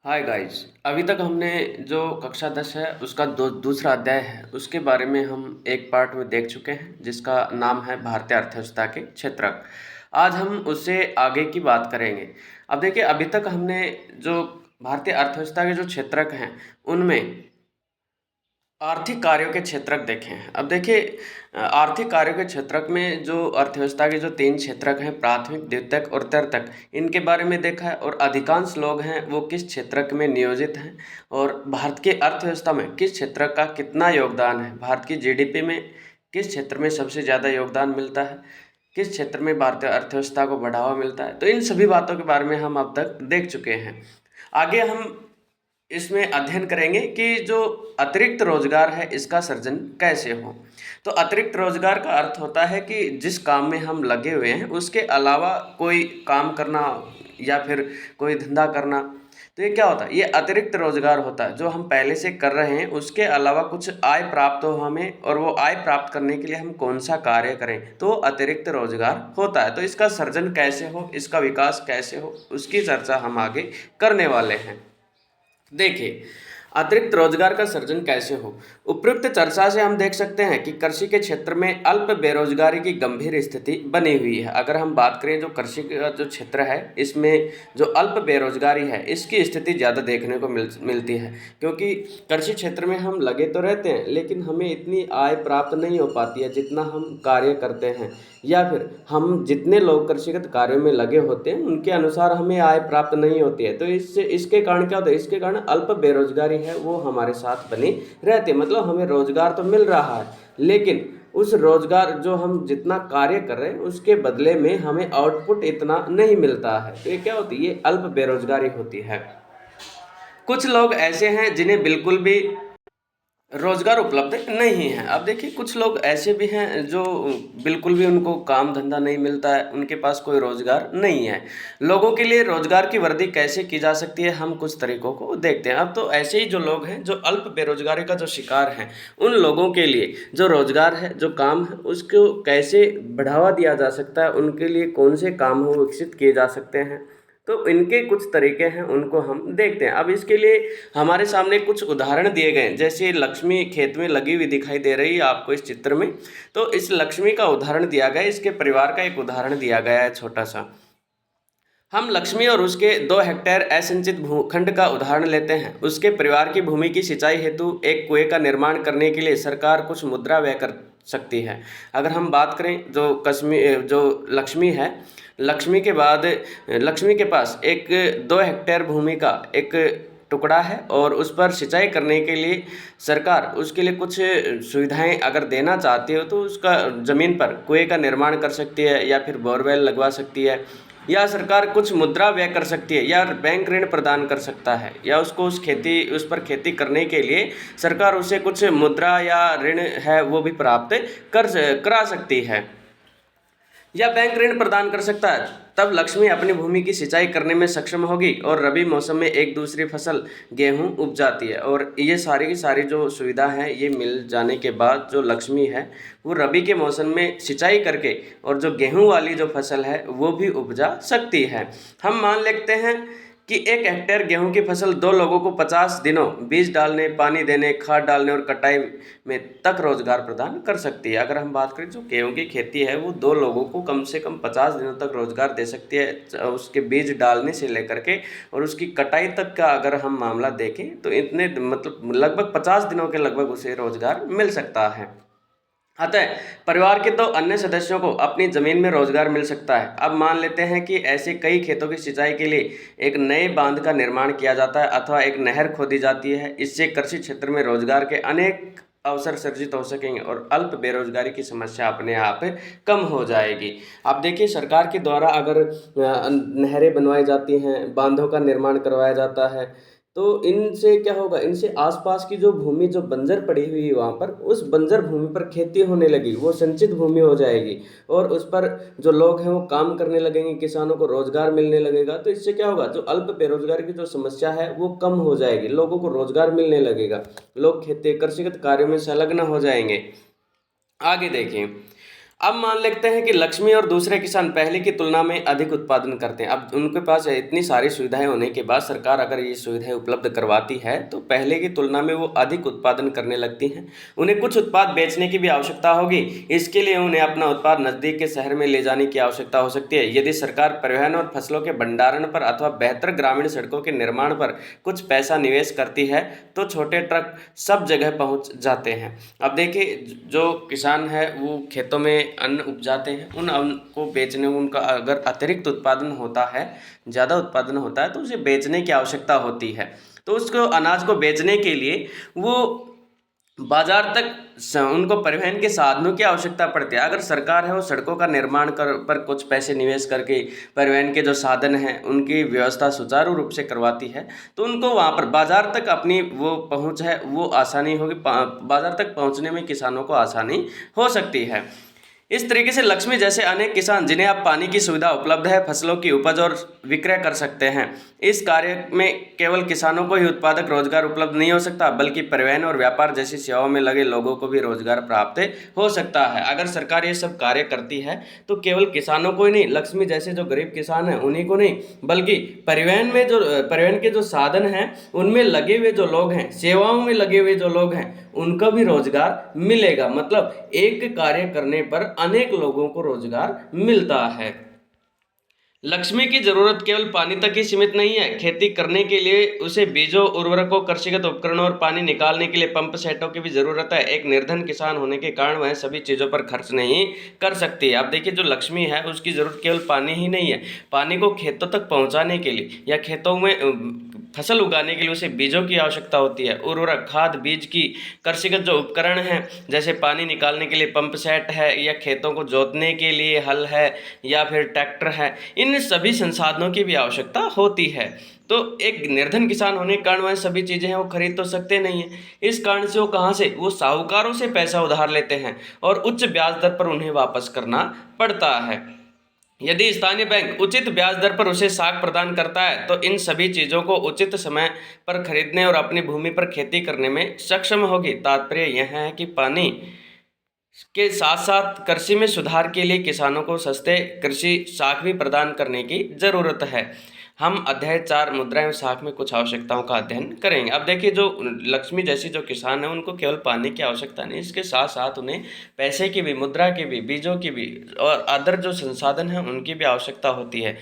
Hi guys. अभी तक हमने जो कक्षा 10 है उसका दूसरा अध्याय है उसके बारे में हम एक पार्ट में देख चुके हैं जिसका नाम है भारतीय अर्थव्यवस्था के क्षेत्रक। आज हम उससे आगे की बात करेंगे। अब देखिए, अभी तक हमने जो भारतीय अर्थव्यवस्था के जो क्षेत्रक हैं उनमें आर्थिक कार्यों के क्षेत्रक देखे हैं। अब देखिए, आर्थिक कार्यों के क्षेत्रक में जो अर्थव्यवस्था के जो 3 क्षेत्रक हैं, प्राथमिक, द्वितीयक और तृतीयक, इनके बारे में देखा है। और अधिकांश लोग हैं वो किस क्षेत्रक में नियोजित हैं और भारत की अर्थव्यवस्था में किस क्षेत्र का कितना योगदान है, भारत की जीडीपी में किस क्षेत्र में सबसे ज़्यादा योगदान मिलता है, किस क्षेत्र में भारतीय अर्थव्यवस्था को बढ़ावा मिलता है। तो इन सभी बातों के बारे में हम अब तक देख चुके हैं। आगे हम इसमें अध्ययन करेंगे कि जो अतिरिक्त रोजगार है इसका सृजन कैसे हो। तो अतिरिक्त रोजगार का अर्थ होता है कि जिस काम में हम लगे हुए हैं उसके अलावा कोई काम करना या फिर कोई धंधा करना। तो ये क्या होता है? ये अतिरिक्त रोजगार होता है जो हम पहले से कर रहे हैं, उसके अलावा कुछ आय प्राप्त हो हमें, और वो आय प्राप्त करने के लिए हम कौन सा कार्य करें, तो अतिरिक्त रोजगार होता है। तो इसका सृजन कैसे हो, इसका विकास कैसे हो, उसकी चर्चा हम आगे करने वाले हैं। देखिए, अतिरिक्त रोजगार का सृजन कैसे हो। उपयुक्त चर्चा से हम देख सकते हैं कि कृषि के क्षेत्र में अल्प बेरोजगारी की गंभीर स्थिति बनी हुई है। अगर हम बात करें जो कृषि का जो क्षेत्र है इसमें जो अल्प बेरोजगारी है इसकी स्थिति ज़्यादा देखने को मिलती है, क्योंकि कृषि क्षेत्र में हम लगे तो रहते हैं लेकिन हमें इतनी आय प्राप्त नहीं हो पाती है जितना हम कार्य करते हैं, या फिर हम जितने लोग कृषिगत कार्यों में लगे होते हैं उनके अनुसार हमें आय प्राप्त नहीं होती है। तो इससे इसके कारण क्या होता है? इसके कारण अल्प बेरोजगारी है वो हमारे साथ बनी रहती है। मतलब हमें रोजगार तो मिल रहा है लेकिन उस रोजगार जो हम जितना कार्य कर रहे हैं उसके बदले में हमें आउटपुट इतना नहीं मिलता है। तो ये क्या होती है? ये अल्प बेरोजगारी होती है। कुछ लोग ऐसे हैं जिन्हें बिल्कुल भी रोजगार उपलब्ध नहीं है। अब देखिए, कुछ लोग ऐसे भी हैं जो बिल्कुल भी उनको काम धंधा नहीं मिलता है, उनके पास कोई रोजगार नहीं है। लोगों के लिए रोजगार की वृद्धि कैसे की जा सकती है, हम कुछ तरीकों को देखते हैं। अब तो ऐसे ही जो लोग हैं जो अल्प बेरोजगारी का जो शिकार हैं, उन लोगों के लिए जो रोजगार है, जो काम है, उसको कैसे बढ़ावा दिया जा सकता है, उनके लिए कौन से काम हो विकसित किए जा सकते हैं। तो इनके कुछ तरीके हैं, उनको हम देखते हैं। अब इसके लिए हमारे सामने कुछ उदाहरण दिए गए हैं। जैसे लक्ष्मी खेत में लगी हुई दिखाई दे रही है आपको इस चित्र में। तो इस लक्ष्मी का उदाहरण दिया गया है, इसके परिवार का एक उदाहरण दिया गया है छोटा सा। हम लक्ष्मी और उसके 2 हेक्टेयर असिंचित भूखंड का उदाहरण लेते हैं। उसके परिवार की भूमि की सिंचाई हेतु एक कुएं का निर्माण करने के लिए सरकार कुछ मुद्रा व्यय कर सकती है। अगर हम बात करें जो लक्ष्मी है, लक्ष्मी के बाद लक्ष्मी के पास एक 2 हेक्टेयर भूमि का एक टुकड़ा है और उस पर सिंचाई करने के लिए सरकार उसके लिए कुछ सुविधाएं अगर देना चाहती हो तो उसका ज़मीन पर कुएं का निर्माण कर सकती है, या फिर बोरवेल लगवा सकती है, या सरकार कुछ मुद्रा व्यय कर सकती है, या बैंक ऋण प्रदान कर सकता है, या उसको उस पर खेती करने के लिए सरकार उसे कुछ मुद्रा या ऋण है वो भी प्राप्त करा सकती है, या बैंक ऋण प्रदान कर सकता है। तब लक्ष्मी अपनी भूमि की सिंचाई करने में सक्षम होगी और रबी मौसम में एक दूसरी फसल गेहूं उपजाती है। और ये सारी की सारी जो सुविधा है ये मिल जाने के बाद जो लक्ष्मी है वो रबी के मौसम में सिंचाई करके और जो गेहूं वाली जो फसल है वो भी उपजा सकती है। हम मान लेते हैं कि 1 हेक्टेयर गेहूं की फसल 2 लोगों को 50 दिनों बीज डालने, पानी देने, खाद डालने और कटाई में तक रोजगार प्रदान कर सकती है। अगर हम बात करें जो गेहूं की खेती है वो 2 लोगों को कम से कम 50 दिनों तक रोजगार दे सकती है, उसके बीज डालने से लेकर के और उसकी कटाई तक का अगर हम मामला देखें तो इतने मतलब लगभग 50 दिनों के लगभग उसे रोजगार मिल सकता है। अतः परिवार के 2 अन्य सदस्यों को अपनी जमीन में रोजगार मिल सकता है। अब मान लेते हैं कि ऐसे कई खेतों की सिंचाई के लिए एक नए बांध का निर्माण किया जाता है अथवा एक नहर खोदी जाती है। इससे कृषि क्षेत्र में रोजगार के अनेक अवसर सृजित हो सकेंगे और अल्प बेरोजगारी की समस्या अपने आप कम हो जाएगी। अब देखिए, सरकार के द्वारा अगर नहरें बनवाई जाती हैं, बांधों का निर्माण करवाया जाता है, तो इनसे क्या होगा? इनसे आसपास की जो भूमि जो बंजर पड़ी हुई है वहाँ पर, उस बंजर भूमि पर खेती होने लगी, वो सिंचित भूमि हो जाएगी और उस पर जो लोग हैं वो काम करने लगेंगे, किसानों को रोजगार मिलने लगेगा। तो इससे क्या होगा? जो अल्प बेरोजगारी की जो समस्या है वो कम हो जाएगी, लोगों को रोजगार मिलने लगेगा, लोग खेती कृषिगत कार्यों में संलग्न हो जाएंगे। आगे देखिए, अब मान लेते हैं कि लक्ष्मी और दूसरे किसान पहले की तुलना में अधिक उत्पादन करते हैं। अब उनके पास इतनी सारी सुविधाएं होने के बाद सरकार अगर ये सुविधाएं उपलब्ध करवाती है तो पहले की तुलना में वो अधिक उत्पादन करने लगती हैं। उन्हें कुछ उत्पाद बेचने की भी आवश्यकता होगी। इसके लिए उन्हें अपना उत्पाद नज़दीक के शहर में ले जाने की आवश्यकता हो सकती है। यदि सरकार परिवहन और फसलों के भंडारण पर अथवा बेहतर ग्रामीण सड़कों के निर्माण पर कुछ पैसा निवेश करती है तो छोटे ट्रक सब जगह पहुंच जाते हैं। अब देखिए, जो किसान है वो खेतों में अन्न उपजाते हैं, उन अन्न को बेचने में उनका अगर अतिरिक्त उत्पादन होता है, ज़्यादा उत्पादन होता है तो उसे बेचने की आवश्यकता होती है। तो उसको अनाज को बेचने के लिए वो बाजार तक उनको परिवहन के साधनों की आवश्यकता पड़ती है। अगर सरकार है वो सड़कों का निर्माण कर पर कुछ पैसे निवेश करके परिवहन के जो साधन हैं उनकी व्यवस्था सुचारू रूप से करवाती है तो उनको वहाँ पर बाजार तक अपनी वो पहुँच है वो आसानी होगी। बाजार तक पहुँचने में किसानों को आसानी हो सकती है। इस तरीके से लक्ष्मी जैसे अनेक किसान जिन्हें अब पानी की सुविधा उपलब्ध है फसलों की उपज और विक्रय कर सकते हैं। इस कार्य में केवल किसानों को ही उत्पादक रोजगार उपलब्ध नहीं हो सकता बल्कि परिवहन और व्यापार जैसी सेवाओं में लगे लोगों को भी रोजगार प्राप्त हो सकता है। अगर सरकार ये सब कार्य करती है तो केवल किसानों को ही नहीं, लक्ष्मी जैसे जो गरीब किसान हैं उन्हीं को नहीं, बल्कि परिवहन के जो साधन हैं उनमें लगे हुए जो लोग हैं, सेवाओं में लगे हुए जो लोग हैं उनका भी रोजगार मिलेगा। मतलब एक कार्य करने पर अनेक लोगों को रोजगार मिलता है। लक्ष्मी की जरूरत केवल पानी तक ही सीमित नहीं है। खेती करने के लिए उसे बीजों, उर्वरकों, कृषिगत उपकरणों और पानी निकालने के लिए पंप सेटों की भी जरूरत है। एक निर्धन किसान होने के कारण वह सभी चीज़ों पर खर्च नहीं कर सकती। आप देखिए, जो लक्ष्मी है उसकी जरूरत केवल पानी ही नहीं है, पानी को खेतों तक पहुँचाने के लिए या खेतों में फसल उगाने के लिए उसे बीजों की आवश्यकता होती है, उर्वरक, खाद, बीज की, कृषिगत जो उपकरण हैं जैसे पानी निकालने के लिए पंप सेट है या खेतों को जोतने के लिए हल है या फिर ट्रैक्टर है, इन सभी संसाधनों की भी आवश्यकता होती है। तो एक निर्धन किसान होने के कारण वह सभी चीज़ें हैं वो खरीद तो सकते नहीं हैं। इस कारण से वो कहाँ से, वो साहूकारों से पैसा उधार लेते हैं और उच्च ब्याज दर पर उन्हें वापस करना पड़ता है। यदि स्थानीय बैंक उचित ब्याज दर पर उसे साख प्रदान करता है तो इन सभी चीज़ों को उचित समय पर खरीदने और अपनी भूमि पर खेती करने में सक्षम होगी। तात्पर्य यह है कि पानी के साथ साथ कृषि में सुधार के लिए किसानों को सस्ते कृषि साख भी प्रदान करने की ज़रूरत है। हम अध्याय 4 मुद्रा एवं साख में कुछ आवश्यकताओं का अध्ययन करेंगे। अब देखिए, जो लक्ष्मी जैसी जो किसान है उनको केवल पानी की आवश्यकता नहीं, इसके साथ साथ उन्हें पैसे की भी, मुद्रा की भी, बीजों की भी और अदर जो संसाधन हैं उनकी भी आवश्यकता होती है।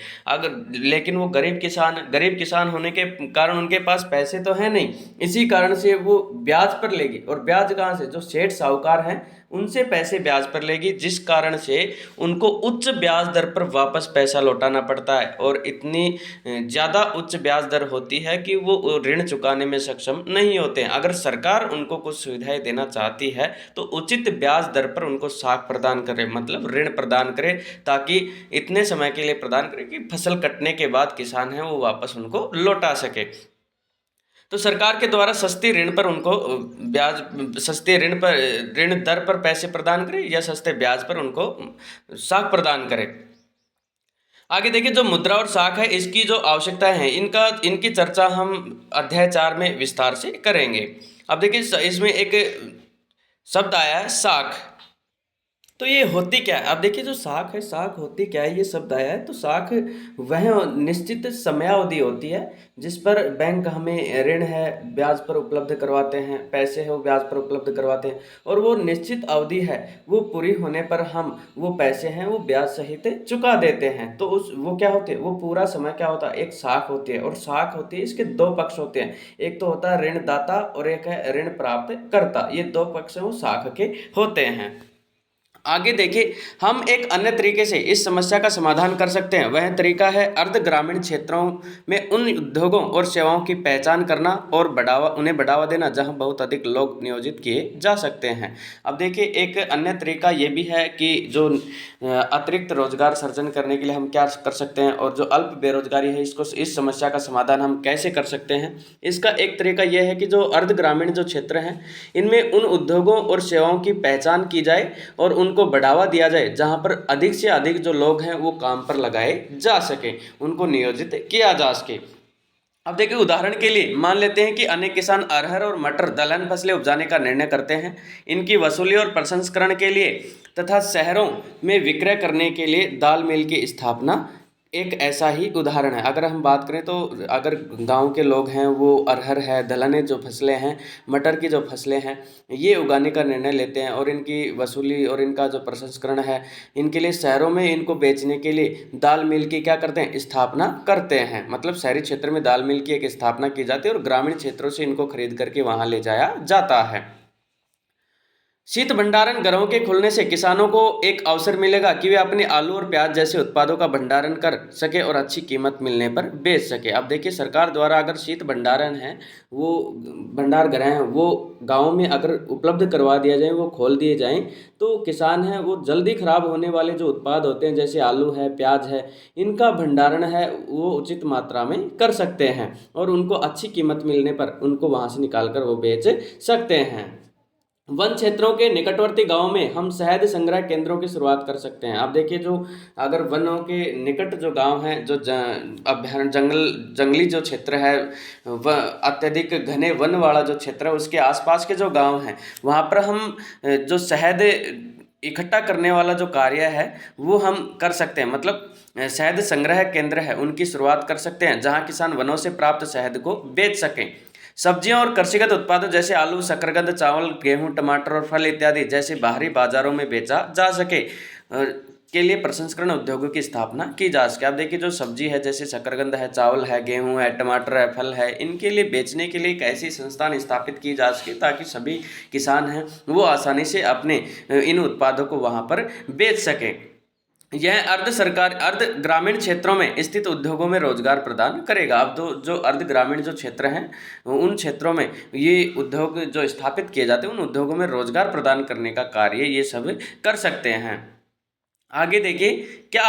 लेकिन वो गरीब किसान होने के कारण उनके पास पैसे तो है नहीं, इसी कारण से वो ब्याज पर लेगी। और ब्याज कहाँ से, जो सेठ साहूकार हैं उनसे पैसे ब्याज पर लेगी, जिस कारण से उनको उच्च ब्याज दर पर वापस पैसा लौटाना पड़ता है और इतनी ज़्यादा उच्च ब्याज दर होती है कि वो ऋण चुकाने में सक्षम नहीं होते हैं। अगर सरकार उनको कुछ सुविधाएं देना चाहती है तो उचित ब्याज दर पर उनको साख प्रदान करे, मतलब ऋण प्रदान करे, ताकि इतने समय के लिए प्रदान करे कि फसल कटने के बाद किसान है वो वापस उनको लौटा सके। तो सरकार के द्वारा सस्ती ऋण पर उनको सस्ते ऋण दर पर पैसे प्रदान करें या सस्ते ब्याज पर उनको साख प्रदान करें। आगे देखिए, जो मुद्रा और साख है इसकी जो आवश्यकताएं हैं इनकी चर्चा हम अध्याय 4 में विस्तार से करेंगे। अब देखिए, इसमें एक शब्द आया है साख। तो ये होती क्या है? अब देखिए, जो साख है, साख होती क्या है, ये शब्द आया है। तो साख वह निश्चित समयावधि होती है जिस पर बैंक हमें ऋण है ब्याज पर उपलब्ध करवाते हैं, पैसे है वो ब्याज पर उपलब्ध करवाते हैं, और वो निश्चित अवधि है, वो पूरी होने पर हम वो पैसे हैं वो ब्याज सहित चुका देते हैं। तो वो क्या होते हैं, वो पूरा समय क्या होता है, एक साख होती है। और साख होती है, इसके दो पक्ष होते हैं, एक तो होता है ऋणदाता और एक है ऋण प्राप्त कर्ता। ये दो पक्ष वो साख के होते हैं। आगे देखिए, हम एक अन्य तरीके से इस समस्या का समाधान कर सकते हैं। वह तरीका है अर्ध ग्रामीण क्षेत्रों में उन उद्योगों और सेवाओं की पहचान करना और उन्हें बढ़ावा देना जहां बहुत अधिक लोग नियोजित किए जा सकते हैं। अब देखिए, एक अन्य तरीका ये भी है कि जो अतिरिक्त रोजगार सर्जन करने के लिए हम क्या कर सकते हैं और जो अल्प बेरोजगारी है इस समस्या का समाधान हम कैसे कर सकते हैं। इसका एक तरीका यह है कि जो अर्ध ग्रामीण जो क्षेत्र हैं इनमें उन उद्योगों और सेवाओं की पहचान की जाए और उनको बढ़ावा दिया जाए जहां पर अधिक से अधिक जो लोग हैं वो काम पर लगाए जा सके, उनको नियोजित किया जा सके। अब देखिए उदाहरण के लिए मान लेते हैं कि अनेक किसान अरहर और मटर दलहन फसलें उपजाने का निर्णय करते हैं। इनकी वसूली और प्रसंस्करण के लिए तथा शहरों में विक्रय करने के लिए दाल मिल की स्थापना एक ऐसा ही उदाहरण है। अगर हम बात करें तो अगर गांव के लोग हैं वो अरहर है, दलहने जो फसलें हैं, मटर की जो फसलें हैं, ये उगाने का निर्णय लेते हैं और इनकी वसूली और इनका जो प्रसंस्करण है, इनके लिए शहरों में इनको बेचने के लिए दाल मिल की क्या करते हैं, स्थापना करते हैं। मतलब शहरी क्षेत्र में दाल मिल की एक स्थापना की जाती है और ग्रामीण क्षेत्रों से इनको खरीद करके वहाँ ले जाया जाता है। शीत भंडारण घरों के खुलने से किसानों को एक अवसर मिलेगा कि वे अपने आलू और प्याज जैसे उत्पादों का भंडारण कर सके और अच्छी कीमत मिलने पर बेच सके। अब देखिए सरकार द्वारा अगर शीत भंडारण है, वो भंडार घर हैं, वो गाँव में अगर उपलब्ध करवा दिया जाए, वो खोल दिए जाएं, तो किसान हैं वो जल्दी खराब होने वाले जो उत्पाद होते हैं जैसे आलू है, प्याज है, इनका भंडारण है वो उचित मात्रा में कर सकते हैं और उनको अच्छी कीमत मिलने पर उनको वहाँ से निकाल कर वो बेच सकते हैं। वन क्षेत्रों के निकटवर्ती गांवों में हम शहद संग्रह केंद्रों की शुरुआत कर सकते हैं। आप देखिए जो अगर वनों के निकट जो गांव हैं, जो अभ्यारण्य जंगली जो क्षेत्र है, अत्यधिक घने वन वाला जो क्षेत्र है, उसके आसपास के जो गांव हैं वहाँ पर हम जो शहद इकट्ठा करने वाला जो कार्य है वो हम कर सकते हैं। मतलब शहद संग्रह केंद्र है उनकी शुरुआत कर सकते हैं जहाँ किसान वनों से प्राप्त शहद को बेच सकें। सब्जियां और कृषिगत उत्पादों जैसे आलू, शकरकंद, चावल, गेहूं, टमाटर और फल इत्यादि जैसे बाहरी बाजारों में बेचा जा सके के लिए प्रसंस्करण उद्योगों की स्थापना की जा सके। आप देखिए जो सब्जी है जैसे शकरकंद है, चावल है, गेहूं है, टमाटर है, फल है, इनके लिए बेचने के लिए एक ऐसी संस्थान स्थापित की जा सके ताकि सभी किसान हैं वो आसानी से अपने इन उत्पादों को वहाँ पर बेच सकें। यह अर्ध ग्रामीण क्षेत्रों में स्थित उद्योगों में रोजगार प्रदान करेगा। अब तो जो अर्ध ग्रामीण जो क्षेत्र हैं उन क्षेत्रों में ये उद्योग जो स्थापित किए जाते हैं उन उद्योगों में रोजगार प्रदान करने का कार्य ये सब कर सकते हैं। आगे देखिए, क्या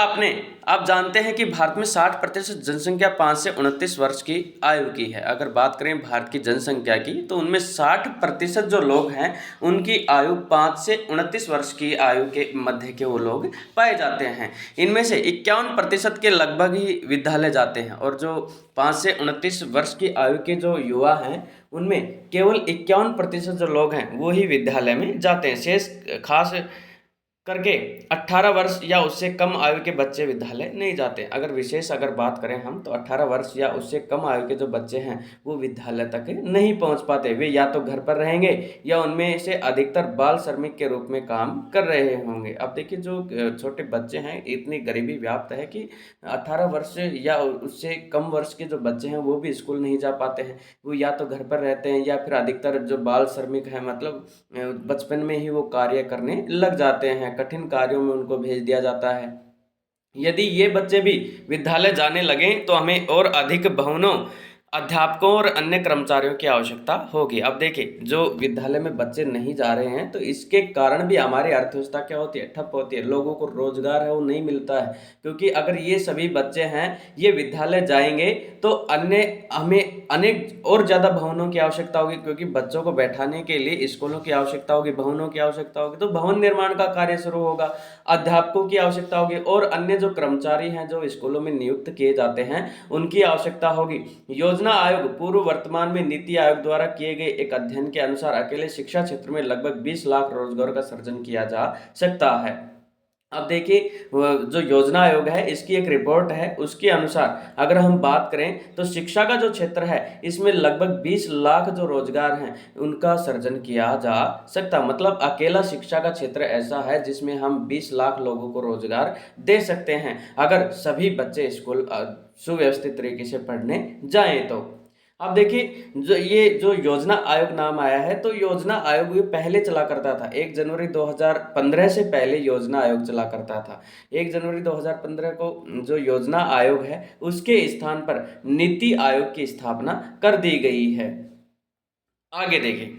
आप जानते हैं कि भारत में 60% जनसंख्या 5 से 29 वर्ष की आयु की है। अगर बात करें भारत की जनसंख्या की तो उनमें 60% जो लोग हैं उनकी आयु 5 से 29 वर्ष की आयु के मध्य के वो लोग पाए जाते हैं। इनमें से 51% के लगभग ही विद्यालय जाते हैं और जो 5 से 29 वर्ष की आयु के जो युवा हैं उनमें केवल 51% जो लोग हैं वो ही विद्यालय में जाते हैं। शेष खास करके 18 वर्ष या उससे कम आयु के बच्चे विद्यालय नहीं जाते। अगर बात करें हम तो 18 वर्ष या उससे कम आयु के जो बच्चे हैं वो विद्यालय तक नहीं पहुंच पाते। वे या तो घर पर रहेंगे या उनमें से अधिकतर बाल श्रमिक के रूप में काम कर रहे होंगे। अब देखिए जो छोटे बच्चे हैं, इतनी गरीबी व्याप्त है कि 18 वर्ष या उससे कम वर्ष के जो बच्चे हैं वो भी स्कूल नहीं जा पाते हैं। वो या तो घर पर रहते हैं या फिर अधिकतर जो बाल श्रमिक हैं मतलब बचपन में ही वो कार्य करने लग जाते हैं, कठिन कार्यों में उनको भेज दिया जाता है। यदि ये बच्चे भी विद्यालय जाने लगें तो हमें और अधिक भवनों, अध्यापकों और अन्य कर्मचारियों की आवश्यकता होगी। अब देखिए जो विद्यालय में बच्चे नहीं जा रहे हैं तो इसके कारण भी हमारी अर्थव्यवस्था क्या होती है, ठप होती है। लोगों को रोजगार है वो नहीं मिलता है, क्योंकि अगर ये सभी बच्चे हैं ये विद्यालय जाएंगे तो अन्य हमें अनेक और ज़्यादा भवनों की आवश्यकता होगी, क्योंकि बच्चों को बैठाने के लिए स्कूलों की आवश्यकता होगी, भवनों की आवश्यकता होगी, तो भवन निर्माण का कार्य शुरू होगा। अध्यापकों की आवश्यकता होगी और अन्य जो कर्मचारी हैं जो स्कूलों में नियुक्त किए जाते हैं उनकी आवश्यकता होगी। योजना आयोग पूर्व वर्तमान में नीति आयोग द्वारा किए गए एक अध्ययन के अनुसार अकेले शिक्षा क्षेत्र में लगभग 20 लाख रोजगार का सृजन किया जा सकता है। अब देखिए जो योजना आयोग है इसकी एक रिपोर्ट है, उसके अनुसार अगर हम बात करें तो शिक्षा का जो क्षेत्र है इसमें लगभग 20 लाख जो रोजगार हैं उनका सृजन किया जा सकता। मतलब अकेला शिक्षा का क्षेत्र ऐसा है जिसमें हम 20 लाख लोगों को रोजगार दे सकते हैं अगर सभी बच्चे स्कूल सुव्यवस्थित तरीके से पढ़ने जाएं तो। अब देखिए जो योजना आयोग नाम आया है तो योजना आयोग ये पहले चला करता था 1 जनवरी 2015 से पहले योजना आयोग चला करता था। 1 जनवरी 2015 को जो योजना आयोग है उसके स्थान पर नीति आयोग की स्थापना कर दी गई है। आगे देखिए,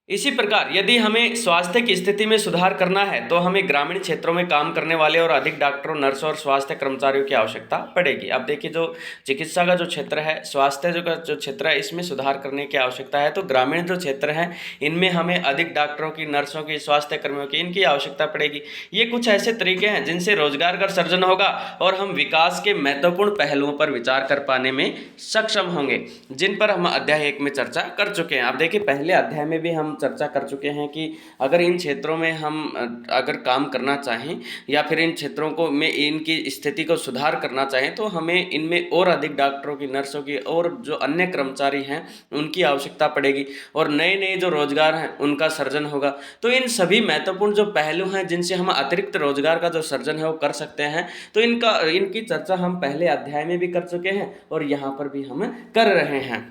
इसी प्रकार यदि हमें स्वास्थ्य की स्थिति में सुधार करना है तो हमें ग्रामीण क्षेत्रों में काम करने वाले और अधिक डॉक्टरों, नर्सों और स्वास्थ्य कर्मचारियों की आवश्यकता पड़ेगी। अब देखिए, जो चिकित्सा का जो क्षेत्र है, स्वास्थ्य जो क्षेत्र है, इसमें सुधार करने की आवश्यकता है। तो ग्रामीण जो क्षेत्र है इनमें हमें अधिक डॉक्टरों की, नर्सों की, स्वास्थ्य कर्मियों की, इनकी आवश्यकता पड़ेगी। ये कुछ ऐसे तरीके हैं जिनसे रोजगार का सृजन होगा और हम विकास के महत्वपूर्ण पहलुओं पर विचार कर पाने में सक्षम होंगे, जिन पर हम अध्याय 1 में चर्चा कर चुके हैं। अब देखिए, पहले अध्याय में भी हम चर्चा कर चुके हैं कि अगर इन क्षेत्रों में हम अगर काम करना चाहें या फिर इन क्षेत्रों को में इनकी स्थिति को सुधार करना चाहें तो हमें इनमें और अधिक डॉक्टरों की, नर्सों की और जो अन्य कर्मचारी हैं उनकी आवश्यकता पड़ेगी और नए नए जो रोजगार हैं उनका सृजन होगा। तो इन सभी महत्वपूर्ण जो पहलू हैं जिनसे हम अतिरिक्त रोजगार का जो सृजन है वो कर सकते हैं, तो इनकी चर्चा हम पहले अध्याय में भी कर चुके हैं और यहाँ पर भी हम कर रहे हैं।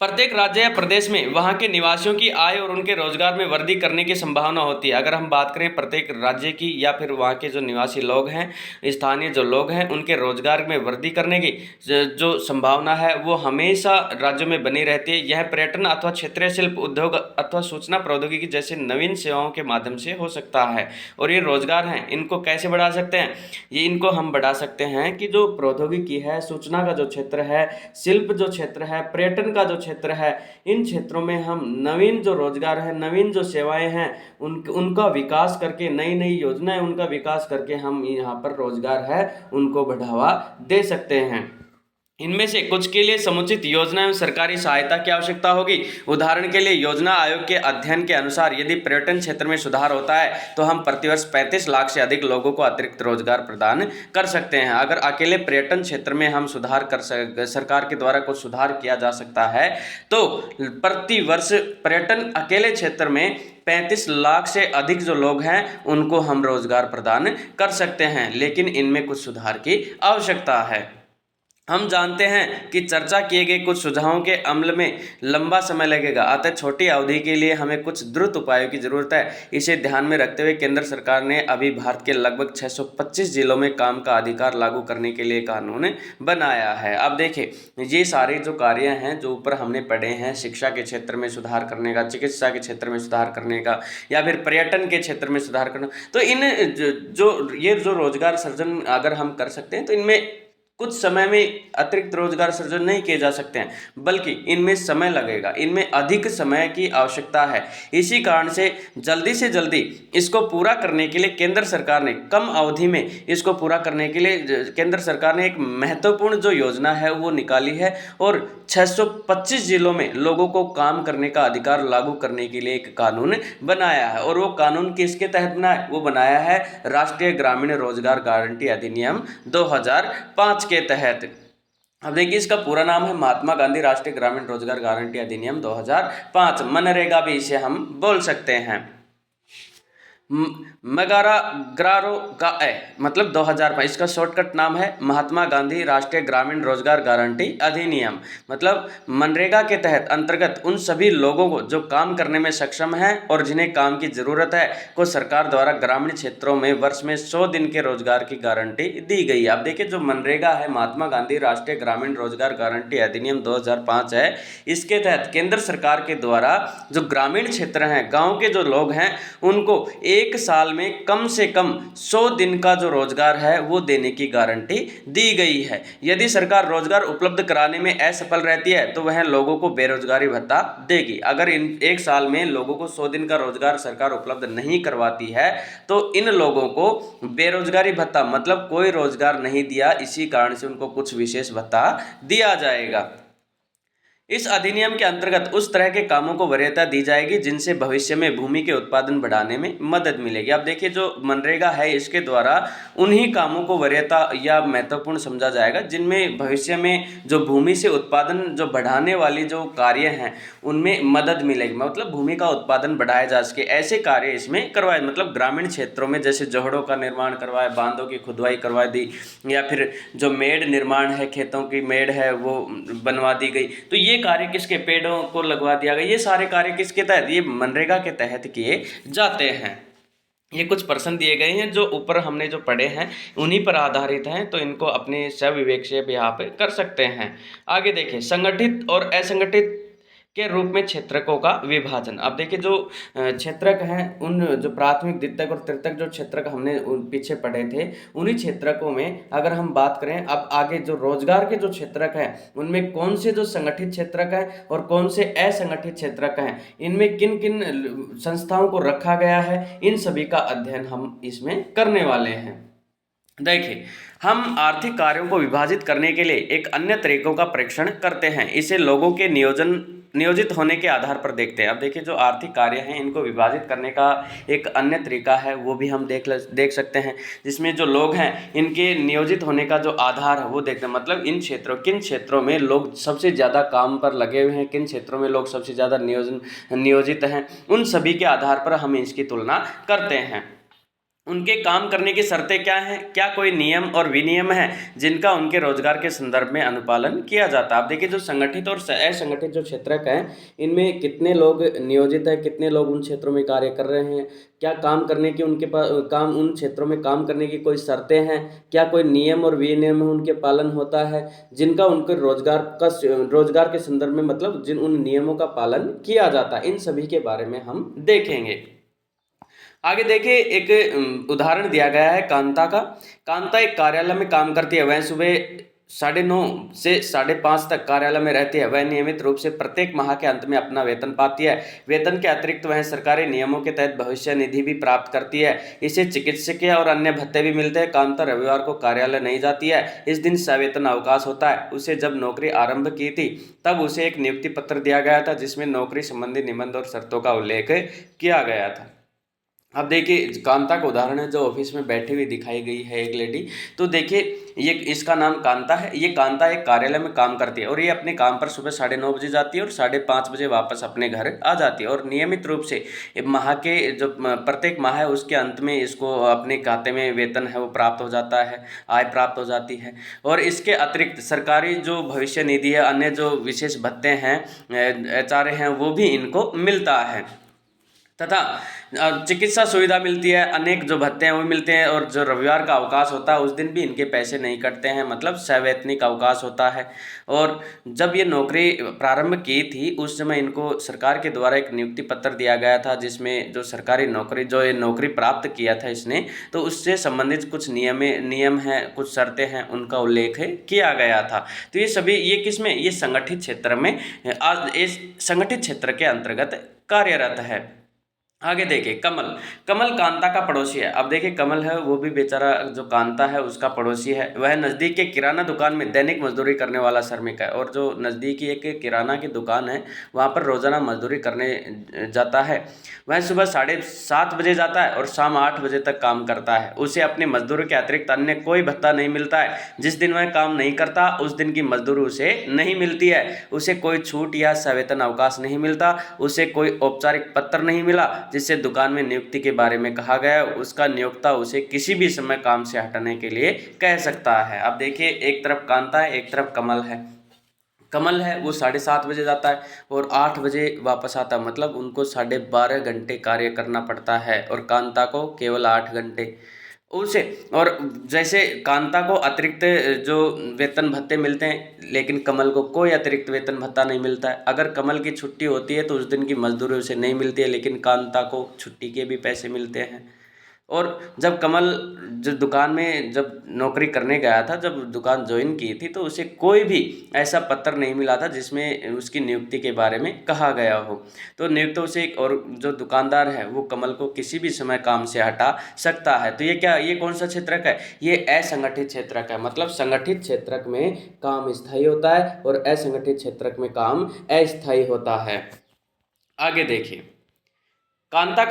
प्रत्येक राज्य या प्रदेश में वहाँ के निवासियों की आय और उनके रोजगार में वृद्धि करने की संभावना होती है। अगर हम बात करें प्रत्येक राज्य की या फिर वहाँ के जो निवासी लोग हैं, स्थानीय जो लोग हैं, उनके रोजगार में वृद्धि करने की जो संभावना है वो हमेशा राज्यों में बनी रहती है। यह पर्यटन अथवा क्षेत्रीय शिल्प, उद्योग अथवा सूचना प्रौद्योगिकी जैसे नवीन सेवाओं के माध्यम से हो सकता है। और ये रोजगार हैं, इनको कैसे बढ़ा सकते हैं? इनको हम बढ़ा सकते हैं कि जो प्रौद्योगिकी है, सूचना का जो क्षेत्र है, शिल्प जो क्षेत्र है, पर्यटन का जो क्षेत्र है, इन क्षेत्रों में हम नवीन जो रोजगार है, नवीन जो सेवाएं हैं उनका विकास करके, नई नई योजनाएं उनका विकास करके हम यहाँ पर रोजगार है उनको बढ़ावा दे सकते हैं। इनमें से कुछ के लिए समुचित योजना एवं सरकारी सहायता की आवश्यकता होगी। उदाहरण के लिए योजना आयोग के अध्ययन के अनुसार यदि पर्यटन क्षेत्र में सुधार होता है तो हम प्रतिवर्ष 35 लाख से अधिक लोगों को अतिरिक्त रोजगार प्रदान कर सकते हैं। अगर अकेले पर्यटन क्षेत्र में हम सुधार सरकार के द्वारा कुछ सुधार किया जा सकता है तो प्रति वर्ष पर्यटन अकेले क्षेत्र में 35 लाख से अधिक जो लोग हैं उनको हम रोजगार प्रदान कर सकते हैं, लेकिन इनमें कुछ सुधार की आवश्यकता है। हम जानते हैं कि चर्चा किए गए कुछ सुझावों के अमल में लंबा समय लगेगा, अतः छोटी अवधि के लिए हमें कुछ द्रुत उपायों की जरूरत है। इसे ध्यान में रखते हुए केंद्र सरकार ने अभी भारत के लगभग 625 जिलों में काम का अधिकार लागू करने के लिए कानून बनाया है। अब देखिए, ये सारे जो कार्य हैं जो ऊपर हमने पढ़े हैं, शिक्षा के क्षेत्र में सुधार करने का, चिकित्सा के क्षेत्र में सुधार करने का या फिर पर्यटन के क्षेत्र में सुधार करना, तो इन जो रोजगार सृजन अगर हम कर सकते हैं तो इनमें कुछ समय में अतिरिक्त रोजगार सृजन नहीं किए जा सकते हैं, बल्कि इनमें समय लगेगा, इनमें अधिक समय की आवश्यकता है। इसी कारण से जल्दी इसको पूरा करने के लिए केंद्र सरकार ने कम अवधि में इसको पूरा करने के लिए केंद्र सरकार ने एक महत्वपूर्ण जो योजना है वो निकाली है और 625 जिलों में लोगों को काम करने का अधिकार लागू करने के लिए एक कानून बनाया है। और वो कानून किसके तहत बनाया है? वो बनाया है राष्ट्रीय ग्रामीण रोजगार गारंटी अधिनियम 2005 के तहत। अब देखिए, इसका पूरा नाम है महात्मा गांधी राष्ट्रीय ग्रामीण रोजगार गारंटी अधिनियम 2005, मनरेगा भी इसे हम बोल सकते हैं। मगारा ग्रारो का मतलब 2005, इसका शॉर्टकट नाम है महात्मा गांधी राष्ट्रीय ग्रामीण रोजगार गारंटी अधिनियम। मतलब मनरेगा के तहत अंतर्गत उन सभी लोगों को जो काम करने में सक्षम हैं और जिन्हें काम की जरूरत है को सरकार द्वारा ग्रामीण क्षेत्रों में वर्ष में 100 दिन के रोजगार की गारंटी दी गई है। अब देखिए, जो मनरेगा है, महात्मा गांधी राष्ट्रीय ग्रामीण रोजगार गारंटी अधिनियम 2005 है, इसके तहत केंद्र सरकार के द्वारा जो ग्रामीण क्षेत्र हैं, गाँव के जो लोग हैं, उनको एक साल में कम से कम 100 दिन का जो रोजगार है वो देने की गारंटी दी गई है। यदि सरकार रोजगार उपलब्ध कराने में असफल रहती है तो वह लोगों को बेरोजगारी भत्ता देगी। अगर इन एक साल में लोगों को 100 दिन का रोजगार सरकार उपलब्ध नहीं करवाती है तो इन लोगों को बेरोजगारी भत्ता, मतलब कोई रोजगार नहीं दिया, इसी कारण से उनको कुछ विशेष भत्ता दिया जाएगा। इस अधिनियम के अंतर्गत उस तरह के कामों को वरीयता दी जाएगी जिनसे भविष्य में भूमि के उत्पादन बढ़ाने में मदद मिलेगी। अब देखिए, जो मनरेगा है इसके द्वारा उन्हीं कामों को वरीयता या महत्वपूर्ण समझा जाएगा जिनमें भविष्य में जो भूमि से उत्पादन जो बढ़ाने वाली जो कार्य हैं उनमें मदद मिलेगी, मतलब भूमि का उत्पादन बढ़ाया जा सके, ऐसे कार्य इसमें करवाए। मतलब ग्रामीण क्षेत्रों में जैसे जोहड़ों का निर्माण करवाए, बांधों की खुदवाई करवा दी, या फिर जो मेड़ निर्माण है, खेतों की मेड़ है वो बनवा दी गई। तो ये कार्य किसके, पेड़ों को लगवा दिया गया, ये सारे कार्य किसके तहत, ये मनरेगा के तहत किए जाते हैं। ये कुछ प्रश्न दिए गए हैं जो ऊपर हमने जो पढ़े हैं उन्हीं पर आधारित हैं, तो इनको अपने स्व विवेक से भी आप कर सकते हैं। आगे देखिए, संगठित और असंगठित के रूप में क्षेत्रकों का विभाजन। अब देखिए जो क्षेत्रक हैं, उन जो प्राथमिक, द्वितीयक और तृतीयक जो क्षेत्रक हमने पीछे पढ़े थे, उन्हीं क्षेत्रकों में अगर हम बात करें अब आगे जो रोजगार के जो क्षेत्रक हैं, उनमें कौन से जो संगठित क्षेत्रक हैं और कौन से असंगठित क्षेत्रक हैं, इनमें किन किन संस्थाओं को रखा गया है, इन सभी का अध्ययन हम इसमें करने वाले हैं। देखिए, हम आर्थिक कार्यों को विभाजित करने के लिए एक अन्य तरीकों का परीक्षण करते हैं। इसे लोगों के नियोजित होने के आधार पर देखते हैं। अब देखिए जो आर्थिक कार्य हैं, इनको विभाजित करने का एक अन्य तरीका है, वो भी हम देख सकते हैं, जिसमें जो लोग हैं इनके नियोजित होने का जो आधार है वो देखते हैं। मतलब किन क्षेत्रों में लोग सबसे ज़्यादा काम पर लगे हुए हैं, किन क्षेत्रों में लोग सबसे ज़्यादा नियोजित हैं, उन सभी के आधार पर हम इसकी तुलना करते हैं। उनके काम करने की शर्तें क्या हैं, क्या कोई नियम और विनियम हैं जिनका उनके रोजगार के संदर्भ में अनुपालन किया जाता है। आप देखिए जो संगठित और असंगठित जो क्षेत्रक हैं, इनमें कितने लोग नियोजित हैं, कितने लोग उन क्षेत्रों में कार्य कर रहे हैं, क्या काम करने की उनके पास काम उन क्षेत्रों में काम करने की कोई शर्तें हैं, क्या कोई नियम और विनियम उनके पालन होता है जिनका उनके रोजगार के संदर्भ में, मतलब जिन उन नियमों का पालन किया जाता है, इन सभी के बारे में हम देखेंगे। आगे देखिए एक उदाहरण दिया गया है कांता का। कांता एक कार्यालय में काम करती है। वह सुबह 9:30 से 5:30 तक कार्यालय में रहती है। वह नियमित रूप से प्रत्येक माह के अंत में अपना वेतन पाती है। वेतन के अतिरिक्त वह सरकारी नियमों के तहत भविष्य निधि भी प्राप्त करती है। इसे चिकित्सकीय और अन्य भत्ते भी मिलते हैं। कांता रविवार को कार्यालय नहीं जाती है। इस दिन सवेतन अवकाश होता है। उसे जब नौकरी आरंभ की थी तब उसे एक नियुक्ति पत्र दिया गया था, जिसमें नौकरी संबंधी निबंध और शर्तों का उल्लेख किया गया था। अब देखिए कांता का उदाहरण है, जो ऑफिस में बैठी हुई दिखाई गई है एक लेडी। तो देखिए ये, इसका नाम कांता है। ये कांता एक कार्यालय में काम करती है और ये अपने काम पर सुबह 9:30 बजे जाती है और 5:30 बजे वापस अपने घर आ जाती है। और नियमित रूप से माह के जो प्रत्येक माह है उसके अंत में इसको अपने खाते में वेतन है वो प्राप्त हो जाता है, आय प्राप्त हो जाती है। और इसके अतिरिक्त सरकारी जो भविष्य निधि है, अन्य जो विशेष भत्ते हैं, एचआरए हैं, वो भी इनको मिलता है तथा चिकित्सा सुविधा मिलती है। अनेक जो भत्ते हैं वो मिलते हैं। और जो रविवार का अवकाश होता है उस दिन भी इनके पैसे नहीं कटते हैं, मतलब सवैतनिक अवकाश होता है। और जब ये नौकरी प्रारंभ की थी उस समय इनको सरकार के द्वारा एक नियुक्ति पत्र दिया गया था, जिसमें जो सरकारी नौकरी, जो ये नौकरी प्राप्त किया था इसने, तो उससे संबंधित कुछ नियम हैं, कुछ शर्तें हैं, उनका उल्लेख किया गया था। तो ये सभी ये किसमें, ये संगठित क्षेत्र में, इस संगठित क्षेत्र के अंतर्गत कार्यरत है। आगे देखिए कमल कांता का पड़ोसी है। अब देखिए कमल है वो भी बेचारा, जो कांता है उसका पड़ोसी है। वह नज़दीक के किराना दुकान में दैनिक मजदूरी करने वाला श्रमिक है। और जो नज़दीकी एक किराना की दुकान है वहाँ पर रोज़ाना मजदूरी करने जाता है। वह सुबह 7:30 बजे जाता है और शाम 8 बजे तक काम करता है। उसे अपनी मजदूरी के अतिरिक्त अन्य कोई भत्ता नहीं मिलता है। जिस दिन वह काम नहीं करता उस दिन की मजदूरी उसे नहीं मिलती है। उसे कोई छूट या सवेतन अवकाश नहीं मिलता। उसे कोई औपचारिक पत्र नहीं मिला जिससे दुकान में नियुक्ति के बारे में कहा गया। उसका नियोक्ता उसे किसी भी समय काम से हटाने के लिए कह सकता है। अब देखिए एक तरफ कांता है, एक तरफ कमल है। कमल है वो 7:30 बजे जाता है और 8 बजे वापस आता है, मतलब उनको 12.5 घंटे कार्य करना पड़ता है और कांता को केवल 8 घंटे उसे। और जैसे कांता को अतिरिक्त जो वेतन भत्ते मिलते हैं, लेकिन कमल को कोई अतिरिक्त वेतन भत्ता नहीं मिलता है। अगर कमल की छुट्टी होती है तो उस दिन की मजदूरी उसे नहीं मिलती है, लेकिन कांता को छुट्टी के भी पैसे मिलते हैं। और जब कमल जो दुकान में जब नौकरी करने गया था, जब दुकान ज्वाइन की थी, तो उसे कोई भी ऐसा पत्र नहीं मिला था जिसमें उसकी नियुक्ति के बारे में कहा गया हो। तो नियुक्त उसे और जो दुकानदार है वो कमल को किसी भी समय काम से हटा सकता है। तो ये कौन सा क्षेत्रक है, ये असंगठित क्षेत्रक है। मतलब संगठित क्षेत्रक में काम स्थायी होता है और असंगठित क्षेत्रक में काम अस्थायी होता है। आगे देखिए कांता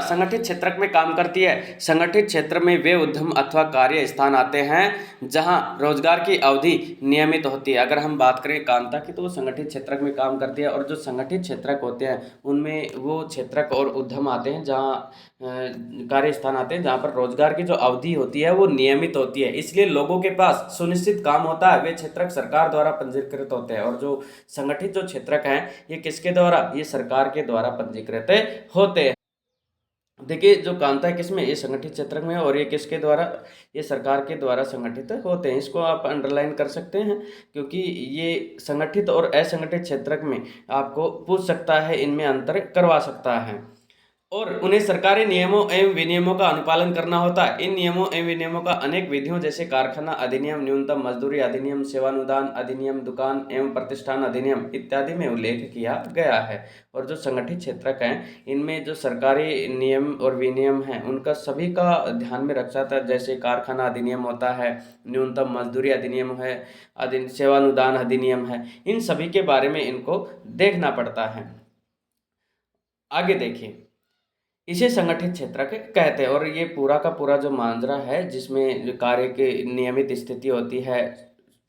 संगठित क्षेत्रक में काम करती है। संगठित क्षेत्र में वे उद्यम अथवा कार्य स्थान आते हैं जहां रोजगार की अवधि नियमित होती है। अगर हम बात करें कांता की, तो वो संगठित क्षेत्रक में काम करती है। और जो संगठित क्षेत्रक होते हैं उनमें वो क्षेत्रक और उद्यम आते हैं जहां कार्य स्थान आते हैं जहां पर रोजगार की जो अवधि होती है वो नियमित होती है। इसलिए लोगों के पास सुनिश्चित काम होता है। वे क्षेत्रक सरकार द्वारा पंजीकृत होते हैं। और जो संगठित जो क्षेत्रक हैं ये किसके द्वारा, ये सरकार के द्वारा पंजीकृत होते हैं। देखिए जो कांता है किसमें, ये संगठित क्षेत्र में है, और ये किसके द्वारा, ये सरकार के द्वारा संगठित होते हैं। इसको आप अंडरलाइन कर सकते हैं, क्योंकि ये संगठित और असंगठित क्षेत्र में आपको पूछ सकता है, इनमें अंतर करवा सकता है। और उन्हें सरकारी नियमों एवं विनियमों का अनुपालन करना होता है। इन नियमों एवं विनियमों का अनेक विधियों जैसे कारखाना अधिनियम, न्यूनतम मजदूरी अधिनियम, सेवानुदान अधिनियम, दुकान एवं प्रतिष्ठान अधिनियम इत्यादि में उल्लेख किया गया है। और जो संगठित क्षेत्रक हैं, इनमें जो सरकारी नियम और विनियम हैं उनका सभी का ध्यान में रखा जाता है। जैसे कारखाना अधिनियम होता है, न्यूनतम मजदूरी अधिनियम है, सेवानुदान अधिनियम है, इन सभी के बारे में इनको देखना पड़ता है। आगे देखिए, इसे संगठित क्षेत्र कहते हैं। और ये पूरा का पूरा जो मांजरा है, जिसमें जो कार्य की नियमित स्थिति होती है